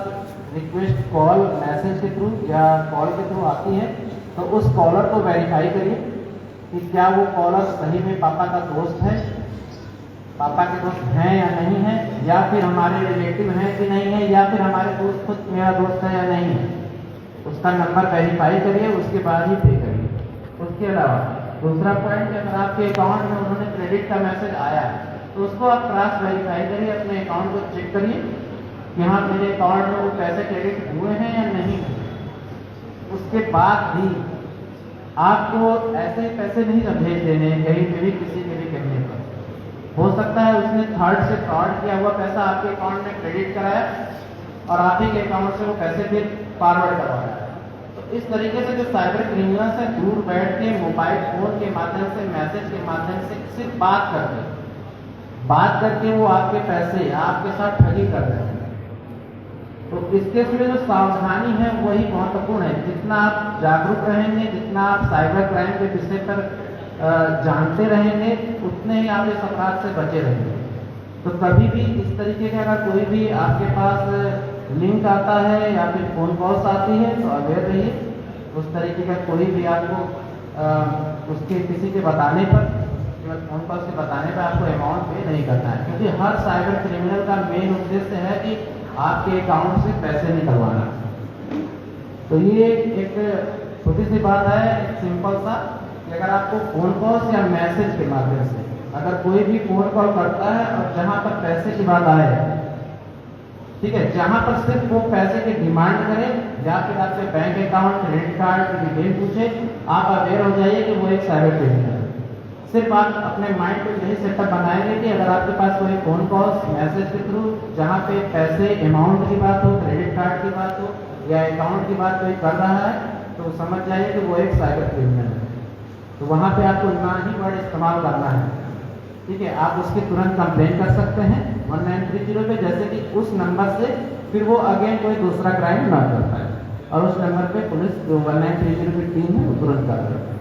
रिक्वेस्ट कॉल मैसेज के थ्रू या कॉल के थ्रू आती है, तो उस कॉलर को वेरीफाई करिए कि क्या वो कॉलर सही में पापा का दोस्त है, पापा के दोस्त हैं या नहीं है, या फिर हमारे रिलेटिव हैं कि नहीं है, या फिर हमारे दोस्त खुद मेरा दोस्त है या नहीं है। उसका नंबर वेरीफाई करिए, उसके बाद ही पे करिए। उसके अलावा दूसरा पॉइंट, अगर आपके अकाउंट में उन्होंने क्रेडिट का मैसेज आया तो उसको आप क्रॉस वेरीफाई करिए, अपने अकाउंट को चेक करिए कि हाँ मेरे अकाउंट में वो पैसे क्रेडिट हुए हैं या नहीं। उसके बाद भी आपको ऐसे पैसे नहीं भेज देने कहीं पे भी किसी के भी कहने पर। हो सकता है उसने थर्ड से फ्रॉड किया हुआ पैसा आपके अकाउंट में क्रेडिट कराया और आप ही के अकाउंट से वो पैसे फिर फॉरवर्ड करवाया। तो इस तरीके से जो साइबर क्रिमिनल से दूर बैठ के मोबाइल फोन के माध्यम से, मैसेज के माध्यम से सिर्फ बात करके वो आपके पैसे आपके साथ ठगी कर रहे हैं। तो इस केस में जो सावधानी है वही महत्वपूर्ण है। जितना आप जागरूक रहेंगे, जितना आप साइबर क्राइम के विषय पर जानते रहेंगे, उतने ही आप इस अपराध से बचे रहेंगे। तो कभी भी इस तरीके का अगर कोई भी आपके पास लिंक आता है या फिर फोन कॉल्स आती है तो अवेयर रहिए। उस तरीके का कोई भी आपको उसके किसी के बताने पर, केवल फोन कॉल से बताने पर आपको अमाउंट पे नहीं करना है, क्योंकि हर साइबर क्रिमिनल का मेन उद्देश्य है कि आपके अकाउंट से पैसे निकलवाना। तो ये एक छोटी सी बात है, सिंपल सा, कि अगर आपको फोन कॉल्स या मैसेज के माध्यम से अगर कोई भी फोन कॉल करता है और जहां पर पैसे की बात आए, ठीक है, जहां पर सिर्फ वो पैसे की डिमांड करे या फिर आपके बैंक अकाउंट, क्रेडिट कार्ड की डिटेल पूछे, आप अवेयर हो जाइए कि वो एक साइबर क्रिमिनल है। सिर्फ आप अपने माइंड को यही सेटअप बनाएंगे कि अगर आपके पास कोई फोन कॉल्स, मैसेज के थ्रू जहाँ पे पैसे अमाउंट की बात हो, क्रेडिट कार्ड की बात हो या अकाउंट की बात कोई कर रहा है, तो समझ जाइए कि वो एक साइबर क्रिमिनल है। तो वहाँ पे आपको ना ही वर्ड इस्तेमाल करना है, ठीक है। आप उसकी तुरंत कंप्लेन कर सकते हैं 1930 पे, जैसे कि उस नंबर से फिर वो अगेन कोई दूसरा क्राइम ना कर पाए, और उस नंबर पे पुलिस जो 1930 की टीम है वो तुरंत कार्रवाई करती है।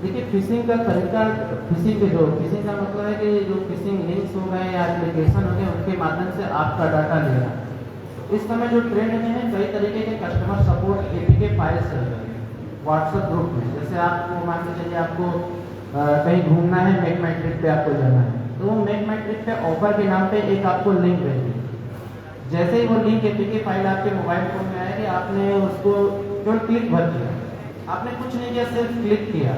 देखिए, फिशिंग का तरीका, फिशिंग का मतलब है कि जो फिशिंग लिंक्स हो गए या एप्लीकेशन हो गए, उनके माध्यम से आपका डाटा लेना। इस समय जो ट्रेंड में है, कई तरीके के कस्टमर सपोर्ट एपीके फाइल्स चल रहे हैं व्हाट्सएप ग्रुप में। जैसे आपको मान के चलिए आपको कहीं घूमना है, मेक माई ट्रिप पे आपको जाना है, तो वो मेक माई ट्रिप पे ऑफर के नाम पे एक आपको लिंक भेजेगी। जैसे ही वो लिंक एपीके फाइल आपके मोबाइल फोन में आएगी, आपने उसको केवल क्लिक भर किया, आपने कुछ नहीं किया, सिर्फ क्लिक किया।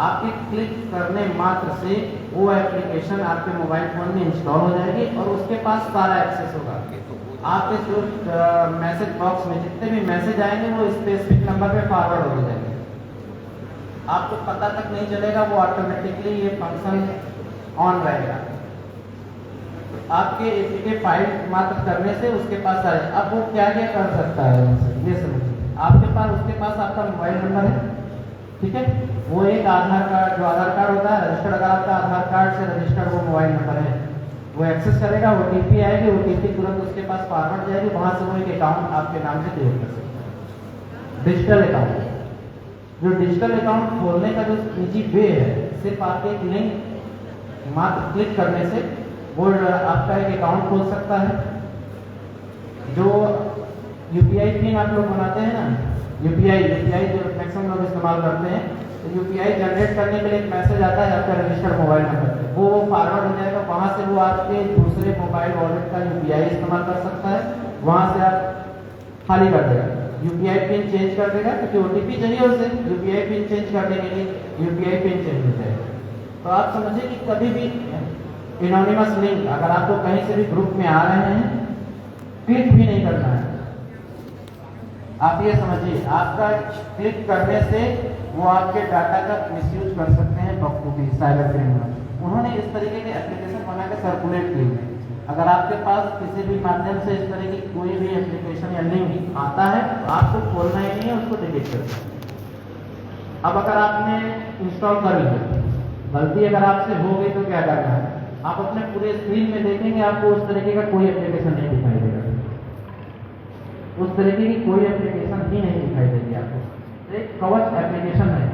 आपके क्लिक करने मात्र से वो एप्लीकेशन आपके मोबाइल फोन में इंस्टॉल हो जाएगी और उसके पास सारा एक्सेस होगा। आपके जो मैसेज बॉक्स में जितने भी मैसेज आएंगे वो स्पेसिफिक नंबर पे फॉरवर्ड हो जाएंगे, आपको पता तक नहीं चलेगा, वो ऑटोमेटिकली ये फंक्शन ऑन रहेगा। आपके एपीके फाइल मात्र करने से उसके पास आए। अब वो क्या क्या कर सकता है ये समझिए। आपके पास, उसके पास आपका मोबाइल नंबर है, ठीक है, वो एक आधार कार्ड, जो आधार कार्ड होता है रजिस्टर्ड, अगर आपका आधार कार्ड से रजिस्टर्ड वो मोबाइल नंबर है, वो एक्सेस करेगा, ओटीपी आएगी, ओटीपी तुरंत उसके पास फॉरवर्ड जाएगी, वहां से वो एक अकाउंट आपके नाम से क्रिएट कर सकता है। डिजिटल अकाउंट, जो डिजिटल अकाउंट खोलने का जो इजी वे है, सिर्फ आपके एक लिंक मात्र क्लिक करने से वो आपका एक अकाउंट खोल सकता है। जो यूपीआई पिन आप लोग बनाते हैं ना, यूपीआई जो मैक्सिमम लोग इस्तेमाल करते हैं, तो यूपीआई जनरेट करने के लिए एक मैसेज आता है आपका रजिस्टर्ड मोबाइल नंबर पे, वो फॉरवर्ड हो जाएगा, वहां से वो आपके दूसरे मोबाइल वॉलेट का यूपीआई इस्तेमाल कर सकता है, वहां से आप खाली कर देगा, यूपीआई पिन चेंज कर देगा, क्योंकि ओटीपी चाहिए उसे, यूपीआई पिन चेंज करने के लिए यूपीआई पिन चेंज हो जाएगा। तो आप समझिए कि कभी भी एनोनिमस लिंक अगर आपको कहीं से भी ग्रुप में आ रहे हैं, क्लिक भी नहीं करना है। आप ये समझिए, आपका क्लिक करने से वो आपके डाटा का मिसयूज कर सकते हैं बखूबी साइबर क्रिमिनल। उन्होंने इस तरीके के एप्लीकेशन बना के सर्कुलेट किए हैं। अगर आपके पास किसी भी माध्यम से इस तरह की कोई भी एप्लीकेशन या लिंक आता है, तो आपको खोलना ही नहीं है, उसको डिलीट कर दें। अब अगर आपने इंस्टॉल कर लिया, गलती अगर आपसे हो गई तो क्या करना है, आप अपने पूरे स्क्रीन में देखेंगे, आपको उस तरीके का कोई एप्लीकेशन नहीं दिखाई देगा, उस तरीके की कोई एप्लीकेशन ही नहीं दिखाई देगी आपको। एक कवच एप्लीकेशन है,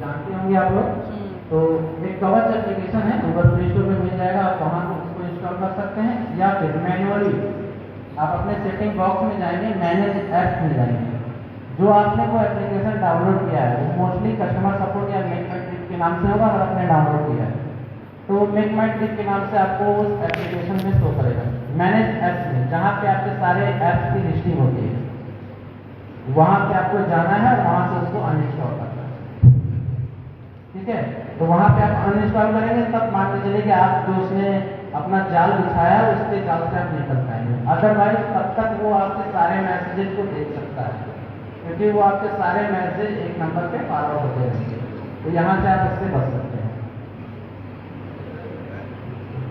जानते होंगे आप लोग, तो एक कवच एप्लीकेशन है, गूगल प्ले स्टोर में मिल जाएगा, आप वहाँ उसको इंस्टॉल कर सकते हैं, या फिर मैन्युअली आप अपने सेटिंग बॉक्स में जाएंगे, मैनेज ऐप में जाएंगे, जो आपने वो एप्लीकेशन डाउनलोड किया है, वो मोस्टली कस्टमर सपोर्ट या मेक माई ट्रिप के नाम से होगा, अगर आपने डाउनलोड किया है तो मेक माई ट्रिप के नाम से आपको उस एप्लीकेशन में शो करेगा। मैनेज ऐप्स में, जहाँ पे आपके सारे ऐप्स की लिस्टिंग होती है, वहाँ पे आपको जाना है और वहाँ से उसको अनइंस्टॉल करना है, ठीक है। तो वहाँ पे आप अनइंस्टॉल करेंगे, तब मान के चलिए कि आप जो उसने अपना जाल बिछाया है उसके जाल से आप निकल पाएंगे, अदरवाइज तब तक वो आपके सारे मैसेजेस को देख सकता है, क्योंकि वो आपके सारे मैसेज एक नंबर पे फॉरवर्ड होते रहेंगे। तो यहाँ से आप इससे बच सकते हैं।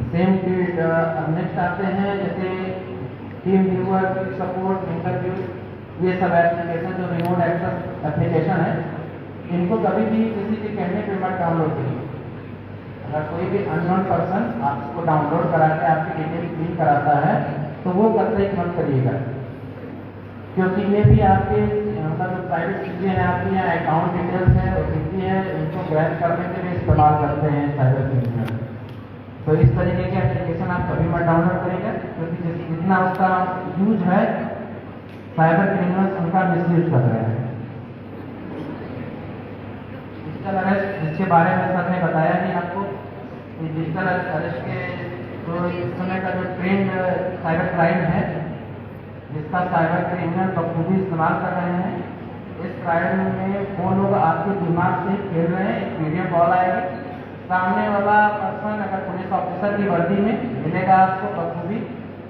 सेम नेक्स्ट आते हैं, जैसे टीम व्यूअर, सपोर्ट, इंटरव्यू, ये सब एप्लीकेशन जो रिमोट एक्सेस एप्लीकेशन है, इनको कभी भी किसी के कहने पे मत डाउनलोड करिए। अगर कोई भी अननोन पर्सन आपको डाउनलोड करा के आपकी डिटेल फिल कराता है, तो वो कतई मत करिएगा, क्योंकि ये भी आपके मतलब जो प्राइवेट चीज़ें हैं आपकी, यहाँ अकाउंट डिटेल्स है, ओटीपी है, इनको ग्रैब करने के लिए इस्तेमाल करते हैं साइबर क्रिमिनल। तो इस तरीके के एप्लीकेशन आप कभी मत डाउनलोड करेंगे, क्योंकि जितना उसका यूज है साइबर क्रिमिनल्स उनका मिसयूज कर रहे हैं। डिजिटल अरेस्ट, जिसके बारे में सर ने बताया कि आपको डिजिटल अरेस्ट के जो इस समय का जो ट्रेंड साइबर क्राइम है, जिसका साइबर क्रिमिनल बखूबी इस्तेमाल कर रहे हैं। इस ट्रायल में वो लोग आपके दिमाग से खेल रहे हैं। एक वीडियो कॉल आएगी, सामने वाला पर्सन अगर पुलिस ऑफिसर की वर्दी में मिलेगा आपको बखूबी,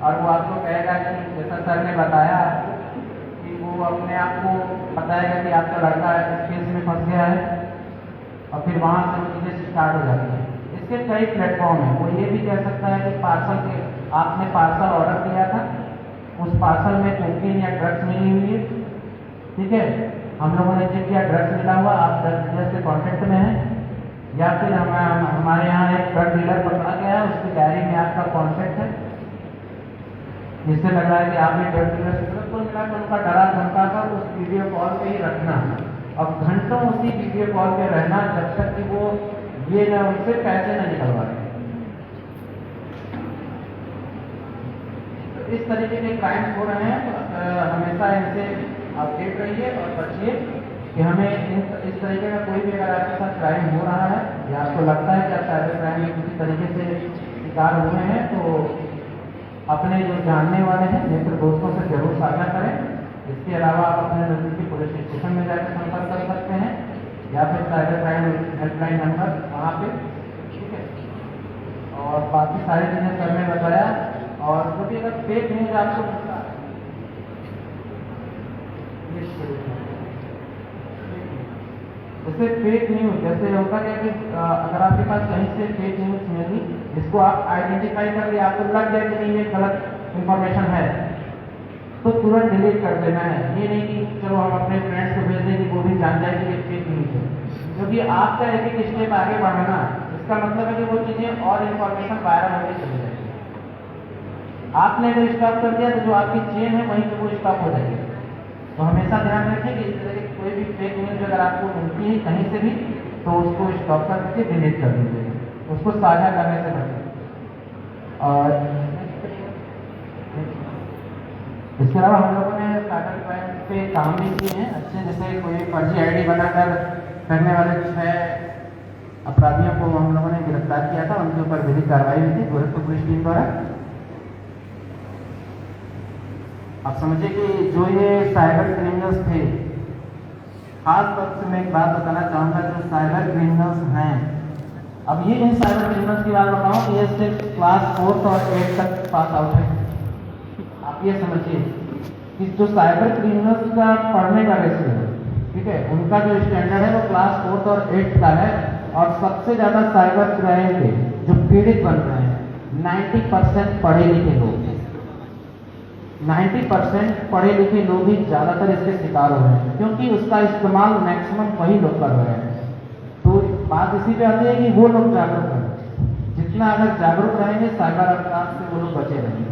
और वो आपको कहेगा कि जैसा सर ने बताया आपको कि वो अपने आप को बताएगा कि आपका लड़का इस केस में फंस गया है, और फिर वहाँ से वो चीज़ें स्टार्ट हो जाती हैं। इसके कई प्लेटफॉर्म हैं। वो ये भी कह सकता है कि पार्सल के आपने पार्सल ऑर्डर किया था, उस पार्सल में कोकीन या ड्रग्स मिली हुई है, ठीक है, हम लोगों ने चेक किया ड्रग्स मिला हुआ, आप ड्रग डीलर से कॉन्टेक्ट में हैं, या फिर हमारे यहाँ एक ड्रग डीलर पकड़ा गया है, उसकी डायरी में आपका कॉन्टेक्ट है, जिससे लग रहा है कि आपने ड्रग डीलर से कुल मिलाकर उनका डरा धमका कर उस वीडियो कॉल पे ही रखना, अब घंटों उसी वीडियो कॉल पे रहना जब तक कि वो ये ना उनसे पैसे न निकलवा रहे। तो इस तरीके के क्राइम्स हो रहे हैं। हमेशा इनसे अपडेट रहिए और बचिए कि हमें इस तरीके का कोई भी अगर आपके साथ क्राइम हो रहा है या आपको लगता है कि आप साइबर क्राइम में किसी तरीके से शिकार हुए हैं, तो अपने जो जानने वाले हैं मित्र दोस्तों से जरूर साझा करें। इसके अलावा आप अपने नजदीकी पुलिस स्टेशन में जाकर संपर्क कर सकते हैं, या फिर साइबर क्राइम हेल्पलाइन नंबर वहाँ पे, ठीक है। और बाकी सारी चीज़ें सर ने बताया। और क्योंकि अगर फेक न्यूज आपको मिलता है, जैसे फेक न्यूज जैसे होता है कि अगर आपके पास कहीं से फेक न्यूज मिली, इसको आप आइडेंटिफाई कर लिया, आपको लग जाए कि नहीं ये गलत इंफॉर्मेशन है, तो तुरंत डिलीट कर देना है। ये नहीं कि चलो हम अपने फ्रेंड्स को भेज दें कि वो भी जान जाए कि ये फेक न्यूज है, क्योंकि आपका एक एक स्टेप आगे बढ़ना, इसका मतलब है कि वो चीज़ें और इन्फॉर्मेशन वायरल होने चली जाएगी। आपने अगर स्टॉप कर दिया तो जो आपकी चेन है वहीं पर वो स्टॉप हो जाएगी। तो हमेशा ध्यान रखें कि इस तरह की कोई भी फेक न्यूज अगर आपको मिलती है कहीं से भी, तो उसको स्टॉप कर दीजिए, डिलीट कर दीजिए, उसको साझा करने से बचें। और इसके अलावा हम लोगों ने साइबर क्राइम पे काम भी किए हैं अच्छे। जैसे कोई फर्जी आईडी बनाकर करने वाले 6 अपराधियों को हम लोगों ने गिरफ्तार किया था, उनके ऊपर विधिक कार्रवाई हुई थी गोरखपुर पुलिस टीम द्वारा। आप समझिए कि जो ये साइबर क्रिमिनल्स थे, खास तौर से मैं एक बात बताना चाहूँगा, जो साइबर क्रिमिनल्स हैं, अब ये इन साइबर क्रिमिनल्स की बात बताऊँ, ये सिर्फ क्लास 4 और 8 तक पास आउट है। आप ये समझिए कि जो साइबर क्रिमिनल्स का पढ़ने का रेशियो है, ठीक है, उनका जो स्टैंडर्ड है वो क्लास 4 और 8 का है। और सबसे ज़्यादा साइबर क्राइम के जो पीड़ित बन रहे हैं 90% पढ़े लिखे लोग हैं। 90% पढ़े लिखे लोग ही ज़्यादातर इसके शिकार हो रहे हैं, क्योंकि उसका इस्तेमाल मैक्सिमम वही लोग कर रहे हैं। तो बात इसी पे आती है कि वो लोग जागरूक हैं। जितना अगर जागरूक रहेंगे साइबर अपराध से वो लोग बचे रहेंगे।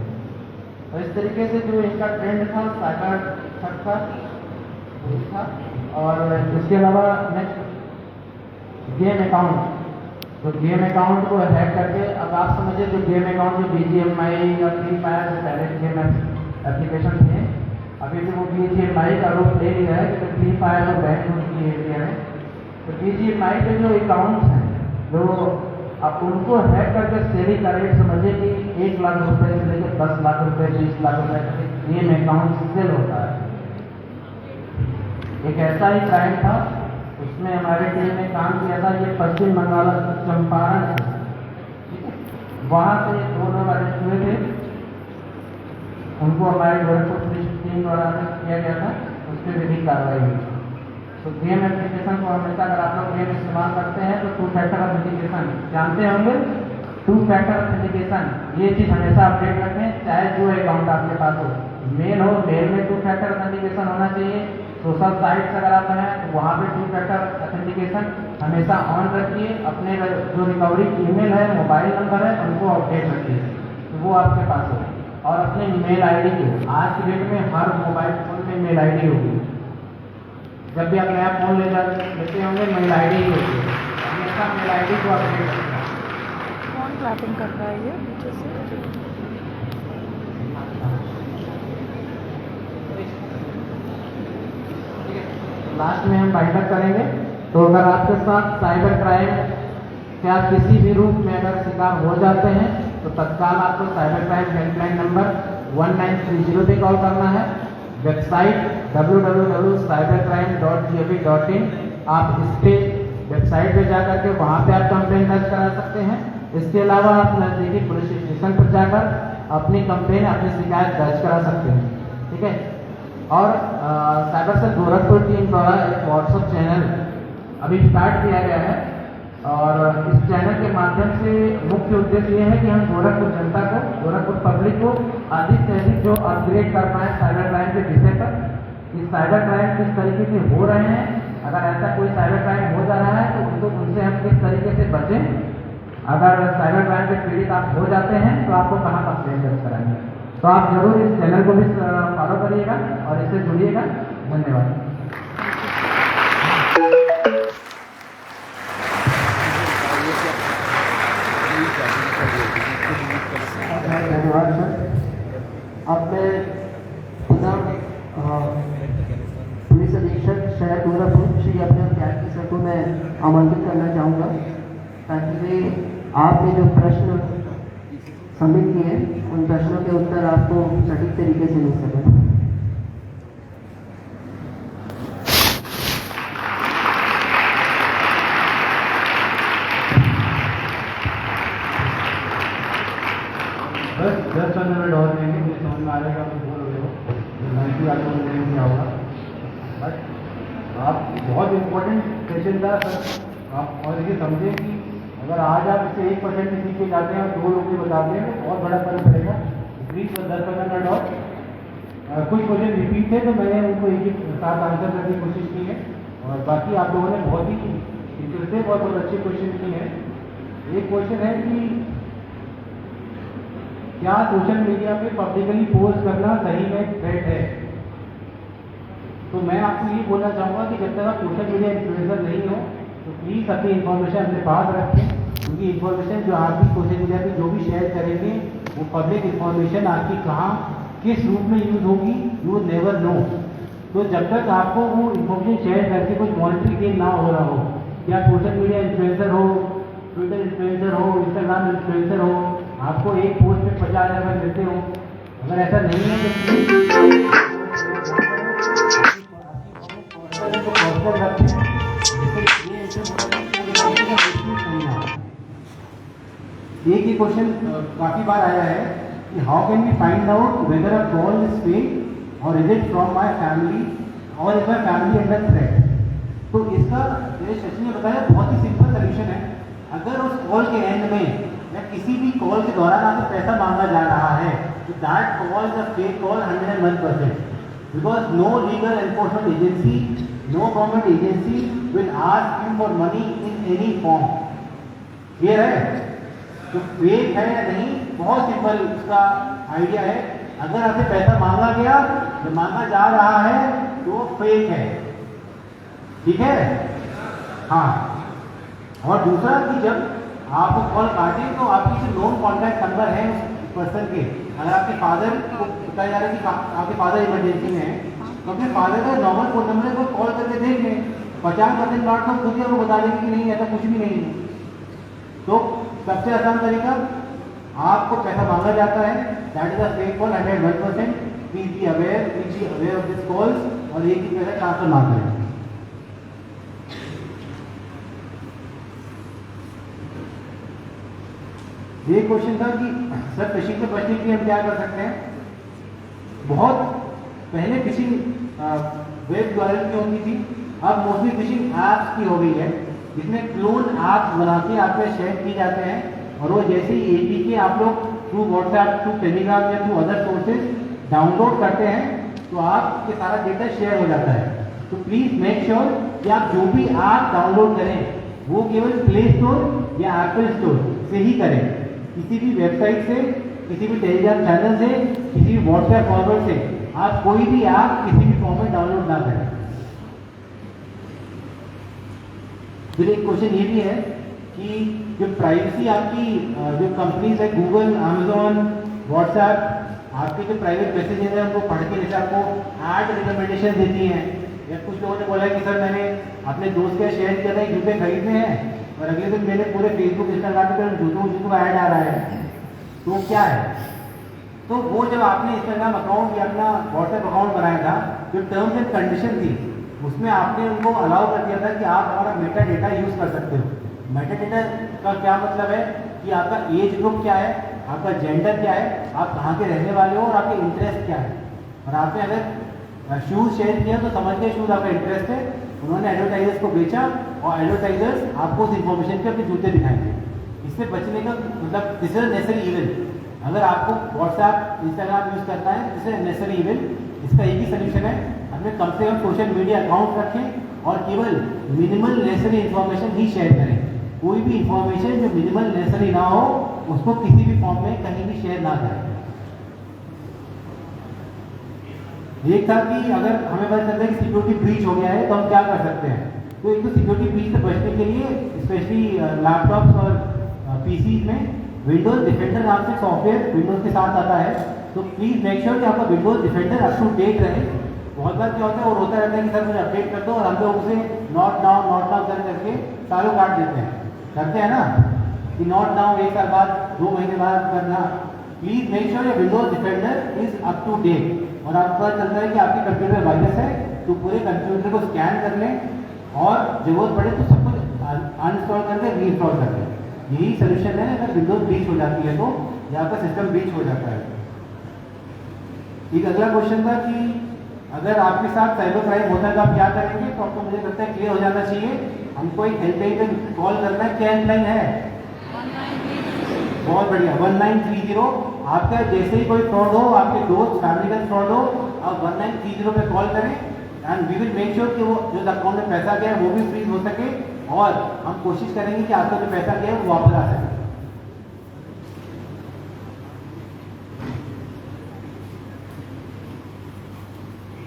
तो इस तरीके से जो इनका ट्रेंड था साइबर ठग का था। और इसके अलावा नेक्स्ट गेम अकाउंट, तो गेम अकाउंट को हैक करके, अब आप समझिए जो गेम अकाउंट जो BGMI या फ्री फायर से पहले गेम एप्लीकेशन थे, अभी भी वो BGMI का रूप ले लिया है क्योंकि फ्री फायर को बैन हो चुकी है इंडिया में। तो BGMI के जो अकाउंट्स हैं, जो आप उनको हैक करके सेलिंग का रेट समझिए कि 1 लाख रुपए से लेकर 10 लाख रुपए 20 लाख रुपए तक गेम अकाउंट सेल होता है। एक ऐसा ही क्राइम था, उसमें हमारे टीम ने काम किया था। ये पश्चिम बंगाल चंपारण से, वहाँ से 2 लोग अरेस्ट हुए थे, उनको हमारे गोरखपुर पुलिस टीम द्वारा अरेस्ट किया गया था, उस पर विधिक कार्रवाई हुई। तो गेम एप्लीकेशन को हमेशा अगर आप लोग गेम इस्तेमाल करते हैं तो 2 फैक्टर ऑथेंटिकेशन जानते होंगे। 2 फैक्टर ऑथेंटिकेशन ये चीज़ हमेशा अपडेट रखें, चाहे जो अकाउंट आपके पास हो, मेल हो, मेल में 2 फैक्टर ऑथेंटिकेशन होना चाहिए। सोशल साइट्स अगर आप हैं तो वहाँ पे 2 फैक्टर ऑथेंटिकेशन हमेशा ऑन रखिए। अपने जो रिकवरी ईमेल है, मोबाइल नंबर है, उनको अपडेट रखिए तो वो आपके पास हो। और अपने मेल आईडी की, आज की डेट में हर मोबाइल फोन में मेल आईडी होगी। जब भी आप नया फोन लेते होंगे मेल आईडी ही होगी, हमेशा मेल आईडी को अपडेट रखिए। कौन क्लैपिंग कर रहा है ये पीछे से? लास्ट में हम बाइंडअप करेंगे। तो अगर आपके साथ साइबर क्राइम क्या किसी भी रूप में अगर शिकार हो जाते हैं तो तत्काल आपको साइबर क्राइम हेल्पलाइन नंबर 1930 पे कॉल करना है। वेबसाइट www.cybercrime.gov.in, आप इस पे वेबसाइट पे जाकर के वहाँ पे आप कंप्लेन दर्ज करा सकते हैं। इसके अलावा आप नज़दीकी पुलिस स्टेशन पर जाकर अपनी कंप्लेन, अपनी शिकायत दर्ज करा सकते हैं, ठीक है। और साइबर सेल गोरखपुर टीम द्वारा एक व्हाट्सएप चैनल अभी स्टार्ट किया गया है, और इस चैनल के माध्यम से मुख्य उद्देश्य ये है कि हम गोरखपुर जनता को, गोरखपुर पब्लिक को अधिक से अधिक जो अपग्रेड कर पाएँ साइबर क्राइम के विषय पर, कि साइबर क्राइम किस तरीके से हो रहे हैं, अगर ऐसा कोई साइबर क्राइम हो जा रहा है तो उनसे हम किस तरीके से बचें, अगर साइबर क्राइम के पीड़ित आप हो जाते हैं तो आपको कहाँ कंप्लेन दर्ज कराएंगे। तो आप जरूर इस चैनल को भी फॉलो करिएगा और इससे जुड़िएगा। धन्यवाद। धन्यवाद सर। अब मैं पुनः पुलिस अधीक्षक शहर गोरखपुर श्री अभिनव त्यागी सर को मैं आमंत्रित करना चाहूँगा, ताकि वे आपने जो प्रश्न सबमिट किए हैं उन प्रश्नों के उत्तर आपको सटीक तरीके से मिल सकें। बस 10-15 मिनट और लेंगे, मुझे समझ में आ रहा है कि आप बोल रहे हो, नहीं आपको नहीं किया होगा, बट आप बहुत इम्पोर्टेंट सेशन था सर। आप और ये समझें कि अगर आज आप इससे 1% भी सीख के जाते हैं और 2 लोग भी बताते हैं तो बहुत बड़ा फर्क पड़ेगा। प्लीज़ 10-15 मिनट और कुछ क्वेश्चन रिपीट थे तो मैंने उनको एक साथ आंसर करने की कोशिश की है, और बाकी आप लोगों ने बहुत ही इंटरेस्टिंग और बहुत अच्छे क्वेश्चन किए हैं। एक क्वेश्चन है कि क्या सोशल मीडिया पे पब्लिकली पोस्ट करना सही में थ्रेट है? तो मैं आपको ये बोलना चाहूँगा कि जब तक आप सोशल मीडिया इन्फ्लुएंसर नहीं हो तो प्लीज़ अपनी इन्फॉर्मेशन अपने पास रखें, क्योंकि इन्फॉर्मेशन जो आप भी सोशल मीडिया पे जो भी शेयर करेंगे वो पब्लिक इन्फॉर्मेशन आपकी कहाँ किस रूप में यूज़ होगी, यू नेवर नो। तो जब तक आपको वो इन्फॉर्मेशन शेयर करके कुछ मॉनिटरी गेन ना हो रहा हो, या सोशल मीडिया इन्फ्लुएंसर हो, ट्विटर इन्फ्लुएंसर हो, इंस्टाग्राम इन्फ्लुएंसर हो, आपको एक पोस्ट पे 50,000 रुपये मिलते हो, अगर ऐसा नहीं है तो एक ही क्वेश्चन काफ़ी बार आया है कि how can we find out whether a call is fake और is it from my family और is my family under threat. तो इसका मेरे शशि ने बताया बहुत ही सिंपल सोल्यूशन है। अगर उस कॉल के एंड में या किसी भी कॉल के दौरान आपसे पैसा मांगा जा रहा है तो that call is a fake call 101%, because no legal enforcement agency, no government agency will ask you for money in any form. Clear है? तो फेक है या नहीं, बहुत सिंपल उसका आइडिया है। अगर आपसे पैसा मांगा गया या मांगा जा रहा है तो फेक है, ठीक है? हाँ, और दूसरा कि जब आप कॉल काटें तो आपकी जो नोन कॉन्टैक्ट नंबर है उस पर्सन के, अगर आपके फादर को बताया जा रहा है कि आपके फादर इमरजेंसी में है तो अपने फादर का नॉर्मल फोन नंबर को कॉल करके देख लें, 50% बात तो खुद ही आपको बता देंगे कि नहीं ऐसा कुछ भी नहीं है। तो सबसे आसान तरीका, आपको पैसा मांगा जाता है, that is a fake call 101%। Please be aware of this calls और एक ही पैसा ट्रांसफर ना करें। ये क्वेश्चन था कि सर फिशिंग से बचने के लिए हम क्या कर सकते हैं। बहुत पहले फिशिंग वेब यूआरएल की होती थी, अब मोस्टली फिशिंग ऐप्स की हो गई है, जिसमें क्लोन ऐप्स बना के आप पे शेयर किए जाते हैं, और वो जैसे ही एपीके आप लोग थ्रू व्हाट्सएप, थ्रू टेलीग्राम या थ्रू अदर सोर्सेज डाउनलोड करते हैं तो आपके सारा डेटा शेयर हो जाता है। तो प्लीज़ मेक श्योर कि आप जो भी ऐप डाउनलोड करें वो केवल प्ले स्टोर या एप्पल स्टोर से ही करें, किसी भी वेबसाइट से, किसी भी टेलीग्राम चैनल से, किसी भी व्हाट्सएप फॉरवर्ड से आप कोई भी ऐप किसी भी फॉर्म में डाउनलोड ना करें। फिर एक क्वेश्चन ये भी है कि जो प्राइवेसी आपकी जो कंपनीज है गूगल, अमेजोन, व्हाट्सएप, आपके जो प्राइवेट मैसेजेस हैं उनको पढ़ के जैसे आपको ऐड रिकमेंडेशन देती हैं, या कुछ लोगों ने बोला कि सर मैंने अपने दोस्त के शेयर किया था जूते खरीदने हैं और अगले दिन मेरे पूरे फेसबुक, इंस्टाग्राम पे जूतों का ऐड आ रहा है, तो क्या है? तो वो जब आपने इंस्टाग्राम अकाउंट या अपना व्हाट्सएप अकाउंट बनाया था, जो टर्म्स एंड कंडीशन थी उसमें आपने उनको अलाउ कर दिया था कि आप हमारा मेटा डेटा यूज़ कर सकते हो। मेटा डेटा का क्या मतलब है कि आपका एज ग्रुप क्या है, आपका जेंडर क्या है, आप कहाँ के रहने वाले हो और आपके इंटरेस्ट क्या है। और आपने अगर शूज़ शेयर किया तो समझ गए शूज़ आपका इंटरेस्ट है। उन्होंने एडवर्टाइजर्स को बेचा और एडवर्टाइजर्स आपको उस इन्फॉर्मेशन के अपने जूते दिखाएंगे। इससे बचने का मतलब दिस इज नेसेसरी इविल। अगर आपको व्हाट्सएप इंस्टाग्राम यूज़ करना है दिस इज नेसेसरी इविल। इसका एक ही सोल्यूशन है, हमें कम से कम सोशल मीडिया अकाउंट रखें और केवल मिनिमल नेसेसरी इन्फॉर्मेशन ही शेयर करें। कोई भी इंफॉर्मेशन जो मिनिमल नेसेसरी ना हो उसको किसी भी फॉर्म में कहीं भी शेयर ना करें। एक था कि अगर हमें पता चलता है कि सिक्योरिटी ब्रीच हो गया है तो हम क्या कर सकते हैं। तो एक तो सिक्योरिटी ब्रीच से बचने के लिए स्पेशली लैपटॉप्स और पीसी में विंडोज डिफेंडर नाम से सॉफ्टवेयर विंडोज के साथ आता है। तो प्लीज़ मेक श्योर कि आपका Windows Defender up to date रहे। बहुत बार क्या होता है, वो रोता रहता है कि सर मुझे अपडेट कर दो और हम लोग उसे नॉट नाउ करके सालों काट देते हैं। करते हैं ना कि नॉट नाउ 1 साल बाद 2 महीने बाद करना। प्लीज़ मेक श्योर ये Windows Defender is up to date. और आपको पता चलता है कि आपके कंप्यूटर में वायरस है तो पूरे कंप्यूटर को स्कैन कर लें और जरूरत पड़े तो सब कुछ अनइंस्टॉल करके रीइंस्टॉल कर लें। यही सोल्यूशन है अगर विंडोज ब्रीच हो जाती है तो, या आपका सिस्टम ब्रीच हो जाता है। एक अगला क्वेश्चन था कि अगर आपके साथ साइबर क्राइम होता है तो आप क्या करेंगे। तो आपको मुझे लगता है क्लियर हो जाना चाहिए। हमको एक हेल्पलाइन पे कॉल करना है। क्या हेल्पलाइन है? बहुत बढ़िया, 1930। आपका जैसे ही कोई फ्रॉड हो, आपके दोस्त फैमिली का फ्रॉड हो, आप 1930 पे कॉल करें and we will make sure कि वो जो अकाउंट में पैसा गया है वो भी फ्रीज हो सके और हम कोशिश करेंगे कि आपका जो पैसा गया है वो वापस आ सके।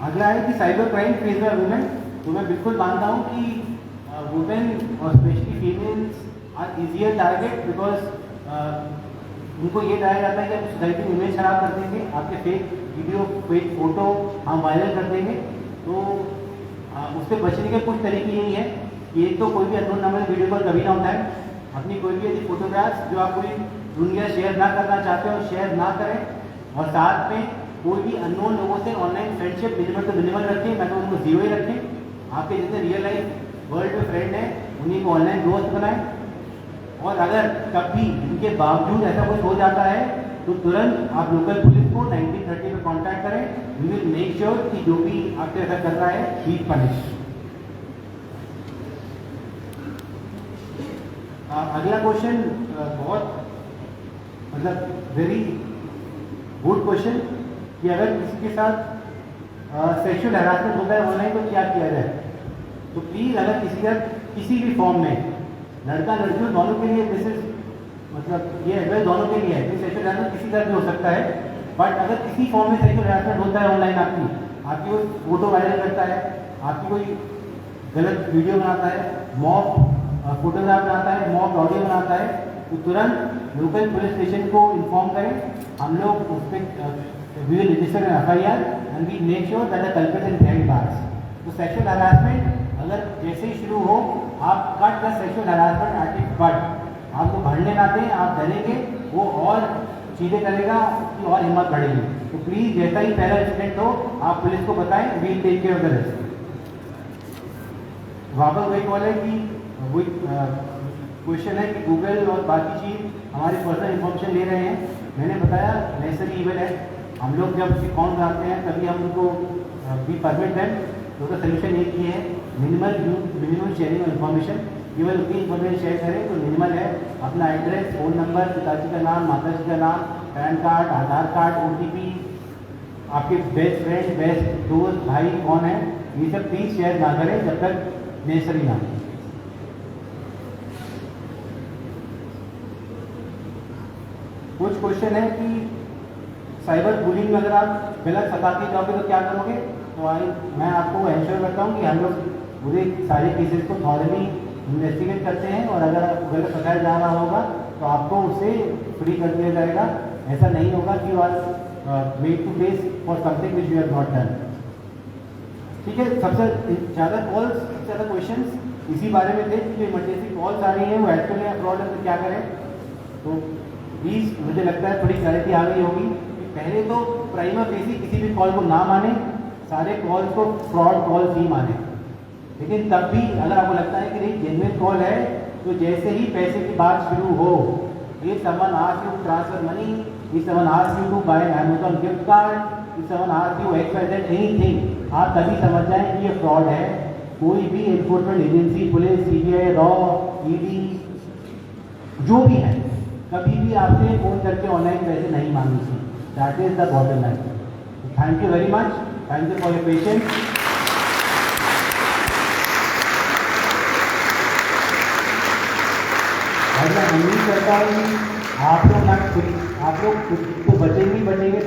अगला है कि cyber crime face by women. तो मैं बिल्कुल मानता हूँ कि वुमेन और specially females are easier target because उनको ये डाला जाता है कि आप सोसाइटी में इमेज खराब कर देंगे, आपके फेक वीडियो फेक फोटो हम वायरल कर देंगे। तो उससे बचने के कुछ तरीके यही है कि एक तो कोई भी अननोन नंबर वीडियो कॉल कभी ना उठाएं। अपनी कोई भी यदि फोटोग्राफ्स जो आप पूरी दुनिया शेयर ना करना चाहते हो शेयर ना करें। और साथ में कोई भी अननोन लोगों से ऑनलाइन फ्रेंडशिप मिनिमल तो मिनिमल रखें, मैं तो उनको 0 ही रखें। आपके जितने रियल लाइफ वर्ल्ड में फ्रेंड हैं उन्हीं को ऑनलाइन दोस्त बनाएं। और अगर कभी इनके बावजूद ऐसा कुछ हो जाता है तो तुरंत आप लोकल पुलिस को 1930 पे कांटेक्ट करें। वी विल मेक श्योर कि जो भी आपसे ऐसा कर रहा है ही इज पनिश। अगला क्वेश्चन बहुत मतलब वेरी गुड क्वेश्चन कि अगर किसी के साथ सेक्सुअल हैरासमेंट होता है ऑनलाइन तो क्या किया जाए। तो प्लीज़ अगर किसी का किसी भी फॉर्म में लड़का लड़कियों दोनों के लिए दिस इज मतलब ये एडवाइस दोनों के लिए है कि सेक्सुअल हैरासमेंट किसी तरह भी हो सकता है। बट अगर किसी फॉर्म में सेक्सुअल हैरासमेंट होता है ऑनलाइन आपकी कोई फोटो वायरल करता है, आपकी कोई गलत वीडियो बनाता है, मॉब फोटोग्राफ बनाता है, मॉब ऑडियो बनाता है, तो तुरंत लोकल पुलिस स्टेशन को इन्फॉर्म करें। हम लोग उस पर we will register an FIR and we make sure that the culprit is behind bars. तो सेक्सुअल हैरासमेंट अगर जैसे ही शुरू हो आप cut the sexual harassment at its bud. आपको भरने ना दें, आप डरेंगे वो और चीज़ें करेगा, उसकी और हिम्मत बढ़ेगी। तो प्लीज़ जैसा ही पहला इंसिडेंट हो आप पुलिस को बताएं, we will take care of the rest. वापस वही कॉल है कि वही क्वेश्चन है कि गूगल और बाकी चीज़ हमारी पर्सनल इन्फॉर्मेशन ले रहे हैं। मैंने बताया नेसेसरी इविल है। हम लोग जब अकाउंट बनाते हैं तभी हम उनको वी परमिट देम। तो उसका सोल्यूशन एक ही है, मिनिमम शेयरिंग ऑफ इन्फॉर्मेशन। केवल उतनी इन्फॉर्मेशन शेयर करें तो मिनिमल है। अपना एड्रेस, फ़ोन नंबर, पिताजी का नाम, माताजी का नाम, pan card, Aadhaar card, OTP, आपके बेस्ट फ्रेंड, बेस्ट दोस्त, भाई कौन है, ये सब प्लीज़ शेयर ना करें जब तक नेसेसरी ना हो। कुछ क्वेश्चन है कि साइबर बुलिंग में अगर आप गलत फंसाते जाओगे तो क्या करोगे। तो मैं आपको एंश्योर करता हूँ कि हम लोग पूरे सारे केसेस को थॉरली इन्वेस्टिगेट करते हैं और अगर गलत फंसाया जा रहा होगा तो आपको उससे फ्री कर दिया जाएगा। ऐसा नहीं होगा कि you are made to face for something which you have not done. ठीक है, सबसे ज़्यादा कॉल्स, सबसे ज़्यादा क्वेश्चंस इसी बारे में थे कि इमरजेंसी कॉल्स आ रही है वो एक्चुअली फ्रॉड है तो क्या करें। तो प्लीज़ मुझे लगता है थोड़ी क्लैरिटी आ गई होगी। पहले तो प्राइमा फेसी किसी भी कॉल को ना माने, सारे कॉल्स को फ्रॉड कॉल्स ही माने। लेकिन तब भी अगर आपको लगता है कि नहीं जेन्युइन कॉल है, तो जैसे ही पैसे की बात शुरू हो, if someone asks you to transfer money, if someone asks you to buy an Amazon gift card, if someone asks you XYZ anything, आप तभी समझ जाएं कि ये फ्रॉड है। कोई भी enforcement agency, police, CBI, raw, ED, जो भी है, कभी भी आपसे फोन करके ऑनलाइन पैसे नहीं मांगेगी। That is the bottom line. Thank you very much, thank you for your patience. मैं उम्मीद करता हूँ आप लोग खुद तो बचेंगे